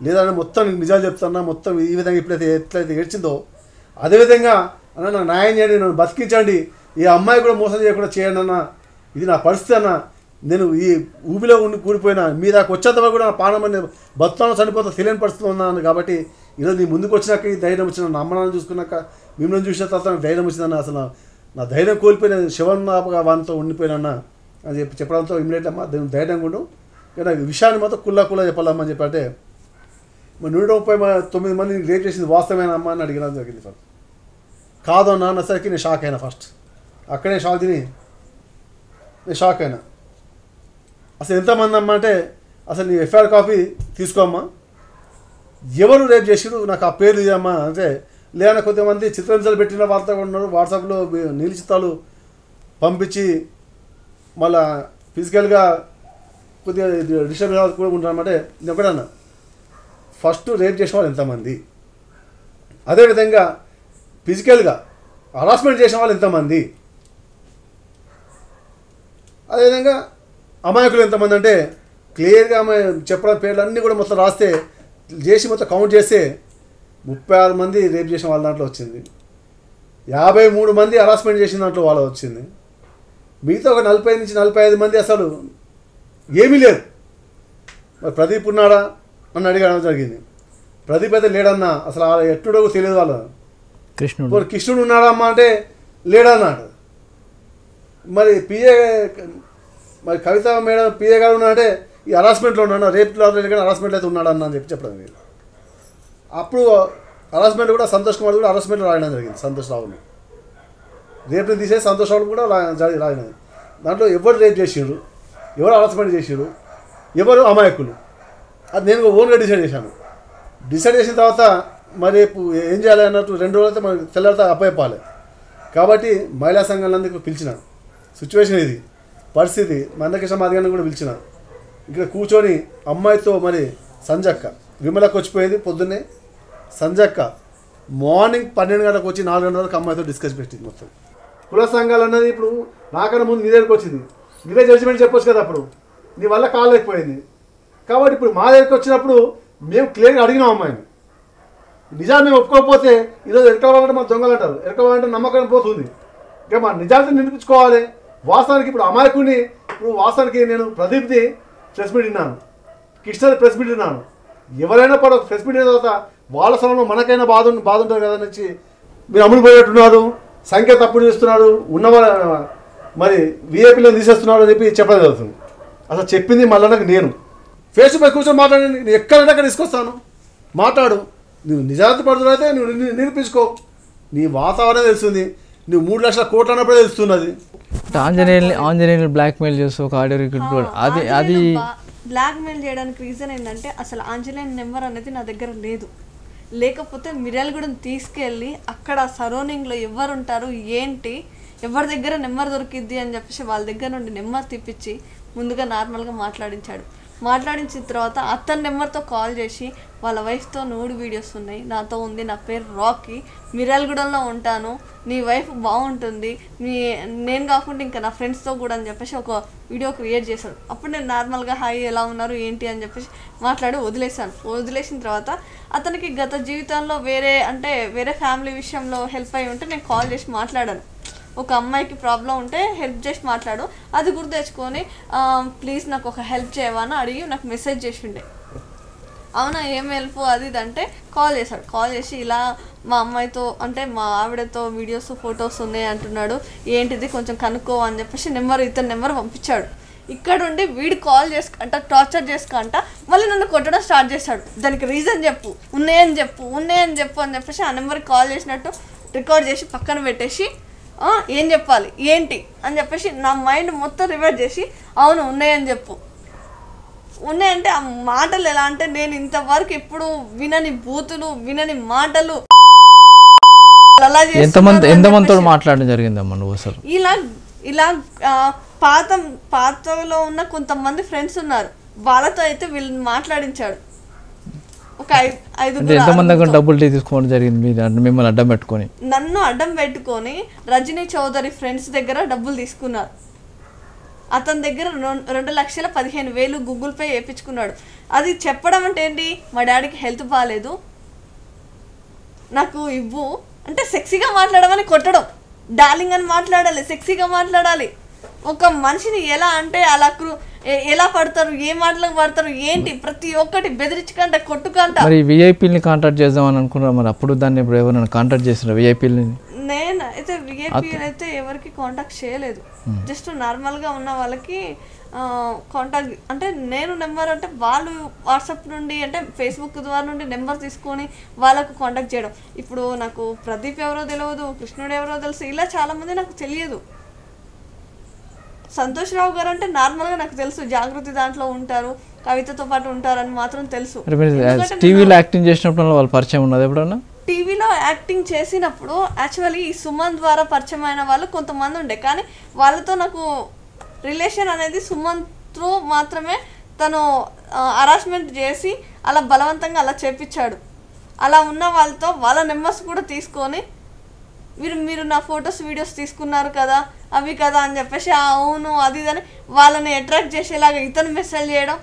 లేదంటే మొత్తం నీకు నిజాలు చెప్తున్నా, మొత్తం ఈ విధంగా ఎట్లయితే ఏడ్చిందో అదేవిధంగా అన్న నాకు న్యాయం చేయండి, నన్ను బతికించండి, ఈ అమ్మాయి కూడా మోసం చేయకుండా చేయండి అన్న, ఇది నా పరిస్థితి అన్న, నేను ఈ ఊబిలో కూడిపోయినా మీ దాకా వచ్చేంత వరకు కూడా నా ప్రాణం బతుకుతాను చనిపోతా తెలియని పరిస్థితిలో ఉన్నాను. కాబట్టి ఈరోజు నీ ముందుకు వచ్చినాక ఈ ధైర్యం వచ్చిన, నా అమ్మనాన్ని చూసుకున్నాక మిమ్మల్ని చూసిన తర్వాత నాకు ధైర్యం వచ్చిందన్న, అసలు నా ధైర్యం కోల్పోయిన శివన్గా వానితో ఉండిపోయినన్నా అని చెప్పడంతో ఇమీడియట్లీ అమ్మ ధైర్యంగా ఉండు, కానీ విషయాన్ని మాత్రం కుల్లా చెప్పాలమ్మా అని చెప్పంటే 139 మందిని రేప్ చేసింది వాస్తవమైన అమ్మ అని అడిగిన జరిగింది. సార్ కాదు అన్న అన్నసరికి నేను షాక్ అయినా, ఫస్ట్ అక్కడే షాక్ తిని నేను షాక్ అయినా. అసలు ఎంతమంది అమ్మ అంటే అసలు నీ ఎఫ్ఐఆర్ కాపీ తీసుకోమ్మా, ఎవరు రేప్ చేసిరు నాకు ఆ పేర్లు ఇదమ్మా అంటే లేదా కొంతమంది చిత్రహింసలు పెట్టిన వార్త ఉన్నారు, వాట్సాప్లో నీలి చిత్రాలు పంపించి మళ్ళా ఫిజికల్గా కొద్దిగా డిస్టర్బ్ కూడా ఉంటారన్నమాట. నేను ఒకటన్నా, ఫస్ట్ రేప్ చేసిన వాళ్ళు ఎంతమంది, అదేవిధంగా ఫిజికల్గా హరాస్మెంట్ చేసిన వాళ్ళు ఎంతమంది, అదేవిధంగా అమాయకులు ఎంతమంది అంటే క్లియర్గా ఆమె చెప్పడం పేర్లు అన్నీ కూడా మొత్తం రాస్తే చేసి మొత్తం కౌంట్ చేస్తే 36 మంది రేప్ చేసిన వాళ్ళ దాంట్లో వచ్చింది, 53 మంది హరాస్మెంట్ చేసిన దాంట్లో వాళ్ళు వచ్చింది, మిగతా ఒక 40 నుంచి 45 మంది అసలు ఏమీ లేదు. మరి ప్రదీప్ ఉన్నాడా అని అడిగడం జరిగింది. ప్రదీప్ అయితే లేడన్నా, అసలు ఎట్టుడో తెలియదు వాళ్ళ. కృష్ణుడు ఉన్నాడా అమ్మ అంటే లేడన్నాడు. మరి పిఏ మరి కవిత మేడం పిఏ గారు ఉన్నాడంటే ఈ హరాస్మెంట్లో ఉన్నాడు, రేప్లో కానీ హరాస్మెంట్ అయితే ఉన్నాడు అన్న అని చెప్పడం మీరు. అప్పుడు హరాస్మెంట్ కూడా సంతోష్ కుమార్ కూడా హరాస్మెంట్లో రాయడం జరిగింది. సంతోష్ రావుని రేపుని తీసేసి సంతోష్ రావు కూడా రాయినది. దాంట్లో ఎవరు రేప్ చేసిండ్రు, ఎవరు హరాస్మెంట్ చేసిండ్రు, ఎవరు అమాయకులు, అది నేను ఓన్గా డిసైడ్ చేశాను. డిసైడ్ చేసిన తర్వాత మరి రేపు ఏం చేయాలి అన్నట్టు 2 రోజులు అయితే మరి తెల్లారితో అప్పయ్యాలి. కాబట్టి మహిళా సంఘాలందరికీ పిలిచిన సిచ్యువేషన్ ఇది, పరిస్థితి. మందకృష్ణ మాదిగాన్ని కూడా పిలిచిన. ఇక్కడ కూర్చొని అమ్మాయితో మరి సంజక్క విమలకు వచ్చిపోయేది పొద్దున్నే, సంజక్క మార్నింగ్ 12 గంటలకు వచ్చి 4 గంటల వరకు అమ్మాయితో డిస్కస్ పెట్టింది మొత్తం. కుల సంఘాలు అన్నది ఇప్పుడు నాకన్నా ముందు నీ దగ్గరికి వచ్చింది, నీవే జడ్జిమెంట్ చెప్పొచ్చు కదా, అప్పుడు నీ వల్ల కాలేకపోయింది. కాబట్టి ఇప్పుడు మా దగ్గరికి వచ్చినప్పుడు మేము క్లియర్గా అడిగినాం అమ్మాయిని. నిజాన్ని మేము ఒప్పుకోకపోతే ఈరోజు ఎరకవాలంటే మన దొంగలు అంటారు, ఎరకవాలంటే నమ్మకం పోతుంది. ఇంకా మన నిజాన్ని నిరూపించుకోవాలి. వాస్తవానికి ఇప్పుడు అమాయకుడిని, ఇప్పుడు వాస్తవానికి నేను ప్రదీప్ది ప్రెస్ మీట్ విన్నాను, కృష్ణది ప్రెస్ మీట్ విన్నాను. ఎవరైనా కూడా ప్రెస్ మీట్ అయిన తర్వాత వాళ్ళ స్థలంలో మనకైనా బాధ ఉంటుంది కదా నుంచి మీరు అమ్ముడు పోయేట్టున్నారు, సంఖ్య తప్పుడు చేస్తున్నారు, ఉన్నవాళ్ళ మరి వీఐపీలను తీసేస్తున్నారు అని చెప్పి చెప్పడం జరుగుతుంది. అసలు చెప్పింది మళ్ళీ నాకు నేను ఫేస్ టు ఫేస్ కూర్చొని మాట్లాడి నేను ఎక్కడంటే అక్కడ తీసుకొస్తాను, మాట్లాడు. నువ్వు నిజాయితీ పడుతున్నా అయితే నువ్వు నిరూపించుకో. నీ వాతావరణం తెలుస్తుంది, నువ్వు 3 లక్షల కోట్లు అన్నప్పుడే తెలుస్తున్నది. ఆంజనేయులు బ్లాక్మెయిల్ చేస్తూ ఒక ఆడియో రికార్డ్ అది బ్లాక్మెయిల్ చేయడానికి రీజన్ ఏంటంటే అసలు ఆంజనేయులు నెంబర్ అనేది నా దగ్గర లేదు. లేకపోతే మిర్యాలగూడెం తీసుకెళ్ళి అక్కడ సరౌండింగ్లో ఎవరు ఉంటారు ఏంటి, ఎవరి దగ్గర నెంబర్ దొరికిద్ది అని చెప్పేసి వాళ్ళ దగ్గర నుండి నెంబర్ తెప్పించి ముందుగా నార్మల్గా మాట్లాడించాడు. మాట్లాడించిన తర్వాత అతని నెంబర్తో కాల్ చేసి వాళ్ళ వైఫ్తో నూడి వీడియోస్ ఉన్నాయి, నాతో ఉంది, నా పేరు రాకీ, మిర్యాలగూడెంలో ఉంటాను, నీ వైఫ్ బాగుంటుంది, నేను కాకుండా ఇంకా నా ఫ్రెండ్స్తో కూడా అని చెప్పేసి ఒక వీడియో క్రియేట్ చేశాడు. అప్పుడు నేను నార్మల్గా హాయ్ ఎలా ఉన్నారు ఏంటి అని చెప్పేసి మాట్లాడి వదిలేసాను. వదిలేసిన తర్వాత అతనికి గత జీవితంలో వేరే ఫ్యామిలీ విషయంలో హెల్ప్ అయ్యి ఉంటే నేను కాల్ చేసి మాట్లాడాను. ఒక అమ్మాయికి ప్రాబ్లం ఉంటే హెల్ప్ చేసి మాట్లాడు, అది గుర్తు తెచ్చుకొని ప్లీజ్ నాకు ఒక హెల్ప్ చేయవా అని అడిగి నాకు మెసేజ్ చేసిండే. అవునా ఏం హెల్ప్ అది ఇది అంటే కాల్ చేశాడు. కాల్ చేసి ఇలా మా అమ్మాయితో అంటే మా ఆవిడతో వీడియోస్ ఫొటోస్ ఉన్నాయి అంటున్నాడు, ఏంటిది కొంచెం కనుక్కో అని చెప్పేసి ఇతని నెంబర్ పంపించాడు. ఇక్కడ ఉండి వీడు కాల్ చేసుకుంటా టార్చర్ చేసుకుంటా మళ్ళీ నన్ను కొట్టడం స్టార్ట్ చేశాడు. దానికి రీజన్ చెప్పు, ఉన్నాయని చెప్పు అని చెప్పేసి ఆ నెంబర్కి కాల్ చేసినట్టు రికార్డ్ చేసి పక్కన పెట్టేసి ఏం చెప్పాలి ఏంటి అని చెప్పేసి నా మైండ్ మొత్తం రివర్ట్ చేసి అవును ఉన్నాయని చెప్పు. ఉన్నాయంటే ఆ మాటలు ఎలా అంటే నేను ఇంతవరకు ఎప్పుడు వినని బూతులు, వినని మాటలు ఎంతమందితో మాట్లాడడం జరిగిందమ్మా నువ్వు అసలు? ఇలా పాతలో ఉన్న కొంతమంది ఫ్రెండ్స్ ఉన్నారు, వాళ్ళతో అయితే వీళ్ళని మాట్లాడించాడు. ఒక 5 డబ్బులు తీసుకోవడం జరిగింది మిమ్మల్ని అడ్డం పెట్టుకొని? నన్ను అడ్డం పెట్టుకొని రజనీ చౌదరి ఫ్రెండ్స్ దగ్గర డబ్బులు తీసుకున్నారు. అతని దగ్గర 2,15,000 గూగుల్ పే వేయించుకున్నాడు. అది చెప్పడం అంటే ఏంటి, మా డాడీకి హెల్త్ బాగాలేదు నాకు ఇవ్వు అంటే సెక్సీగా మాట్లాడమని కొట్టడం. డార్లింగ్ అని మాట్లాడాలి, సెక్సీగా మాట్లాడాలి. ఒక మనిషిని ఎలా అంటే అలా ఎలా పడతారు, ఏ మాటలకు పడతారు ఏంటి, ప్రతి ఒక్కటి బెదిరించుకంట కొట్టుకంట. మరి విఐపీని కాంటాక్ట్ చేద్దామని అనుకున్నారు, మరి అప్పుడు దాన్ని ఇప్పుడు ఎవరైనా కాంటాక్ట్ చేసిన విఐపీని? నేను అయితే విఐపీని అయితే ఎవరికి కాంటాక్ట్ చేయలేదు. జస్ట్ నార్మల్గా ఉన్న వాళ్ళకి కాంటాక్ట్ అంటే నేను నెంబర్ అంటే వాళ్ళు వాట్సాప్ నుండి అంటే ఫేస్బుక్ ద్వారా నుండి నెంబర్ తీసుకొని వాళ్ళకు కాంటాక్ట్ చేయడం. ఇప్పుడు నాకు ప్రదీప్ ఎవరో తెలియదు, కృష్ణుడు ఎవరో తెలుసు, ఇలా చాలామంది నాకు తెలియదు. సంతోష్ రావు గారు అంటే నార్మల్గా నాకు తెలుసు, జాగృతి దాంట్లో ఉంటారు, కవితతో పాటు ఉంటారని మాత్రం తెలుసు. టీవీలో యాక్టింగ్ చేసినప్పుడు వాళ్ళు పరిచయం ఉన్నది ఎప్పుడన్నా? త్రీలో యాక్టింగ్ చేసినప్పుడు యాక్చువల్లీ ఈ సుమన్ ద్వారా పరిచయం అయిన వాళ్ళు కొంతమంది ఉండే, కానీ వాళ్ళతో నాకు రిలేషన్ అనేది సుమన్ త్రూ మాత్రమే. తను హరాస్మెంట్ చేసి అలా బలవంతంగా అలా చేపించాడు. అలా ఉన్న వాళ్ళతో వాళ్ళ నెంబర్స్ కూడా తీసుకొని మీరు నా ఫొటోస్ వీడియోస్ తీసుకున్నారు కదా అవి కదా అని చెప్పేసి అవును అది అని వాళ్ళని అట్రాక్ట్ చేసేలాగా ఇతను మెసేజ్ చేయడం.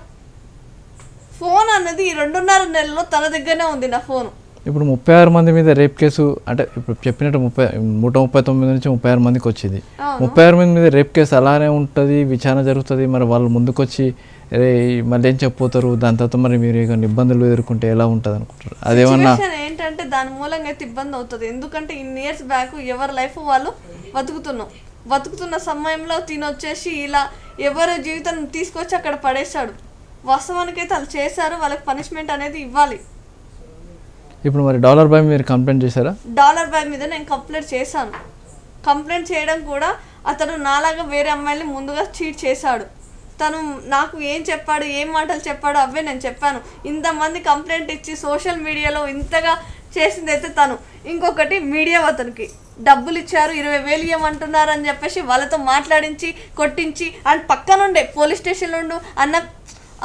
ఫోన్ అన్నది ఈ 2.5 నెలల్లో తన దగ్గరనే ఉంది నా ఫోను. ఇప్పుడు 36 మంది మీద రేప్ కేసు అంటే ఇప్పుడు చెప్పినట్టు 139 నుంచి 36 మందికి వచ్చింది. 36 మంది మీద రేప్ కేసు అలానే ఉంటుంది, విచారణ జరుగుతుంది. మరి వాళ్ళు ముందుకొచ్చి మళ్ళీ ఏం చెప్పిపోతారు, దాని తర్వాత మరి మీరు ఇబ్బందులు ఎదుర్కొంటే ఎలా ఉంటుంది అనుకుంటారు? అదేమన్నా ఏంటంటే దాని మూలంగా అయితే ఇబ్బంది అవుతుంది. ఎందుకంటే ఇన్ని ఇయర్స్ బ్యాక్ ఎవరి లైఫ్ వాళ్ళు బతుకుతున్న సమయంలో తినొచ్చేసి ఇలా ఎవరి జీవితం తీసుకొచ్చి అక్కడ పడేశాడు. వాస్తవానికి అయితే వాళ్ళు చేశారు, వాళ్ళకి పనిష్మెంట్ అనేది ఇవ్వాలి. ఇప్పుడు మరి డాలర్ బాయ్ మీరు కంప్లైంట్ చేశారా? డాలర్ బాయ్ మీద నేను కంప్లైంట్ చేశాను. కంప్లైంట్ చేయడం కూడా అతను నాలాగా వేరే అమ్మాయిని ముందుగా చీట్ చేశాడు. తను నాకు ఏం చెప్పాడు, ఏం మాటలు చెప్పాడు అవే నేను చెప్పాను. ఇంతమంది కంప్లైంట్ ఇచ్చి సోషల్ మీడియాలో ఇంతగా చేసింది అయితే తను. ఇంకొకటి మీడియా అతనికి డబ్బులు ఇచ్చారు, 20,000 ఇవ్వమంటున్నారు అని చెప్పేసి వాళ్ళతో మాట్లాడించి కొట్టించి అండ్ పక్కనుండే పోలీస్ స్టేషన్లో ఉండు అన్న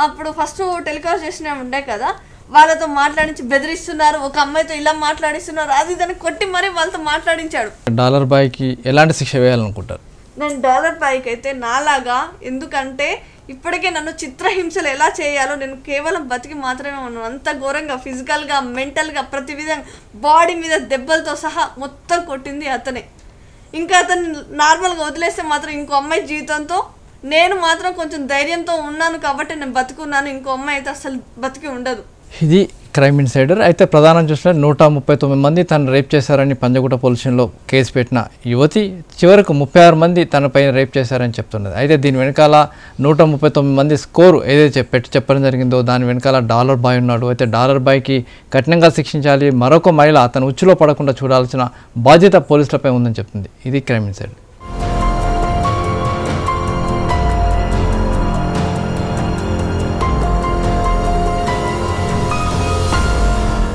అప్పుడు ఫస్ట్ టెలికాస్ట్ చేసిన ఉండే కదా, వాళ్ళతో మాట్లాడించి బెదిరిస్తున్నారు, ఒక అమ్మాయితో ఇలా మాట్లాడిస్తున్నారు, అది దాన్ని కొట్టి మరీ వాళ్ళతో మాట్లాడించాడు. డాలర్ బాయ్కి ఎలాంటి శిక్ష వేయాలనుకుంటారు? నేను డాలర్ బాయ్కి అయితే నాలాగా, ఎందుకంటే ఇప్పటికే నన్ను చిత్రహింసలు ఎలా చేయాలో నేను కేవలం బతికి మాత్రమే ఉన్నాను. అంత ఘోరంగా ఫిజికల్గా మెంటల్గా ప్రతి విధంగా బాడీ మీద దెబ్బలతో సహా మొత్తం కొట్టింది అతనే. ఇంకా అతను నార్మల్గా వదిలేస్తే మాత్రం ఇంకో అమ్మాయి జీవితంతో నేను మాత్రం కొంచెం ధైర్యంతో ఉన్నాను కాబట్టి నేను బతుకున్నాను. ఇంకో అమ్మాయి అయితే అసలు బతికి ఉండదు. ఇది క్రైమ్ ఇన్సైడర్. అయితే ప్రధానం చూసిన 139 మంది తను రేప్ చేశారని పంజగుట్ట పోలీస్ స్టేషన్లో కేసు పెట్టిన యువతి చివరకు 36 మంది తనపైన రేప్ చేశారని చెప్తున్నది. అయితే దీని వెనకాల 139 మంది స్కోర్ ఏదైతే చెప్పడం జరిగిందో దాని వెనకాల డాలర్ బాయ్ ఉన్నాడు. అయితే డాలర్ బాయ్కి కఠినంగా శిక్షించాలి, మరొక మహిళ అతను ఉచ్చులో పడకుండా చూడాల్సిన బాధ్యత పోలీసులపై ఉందని చెప్తుంది. ఇది క్రైమ్ ఇన్సైడర్.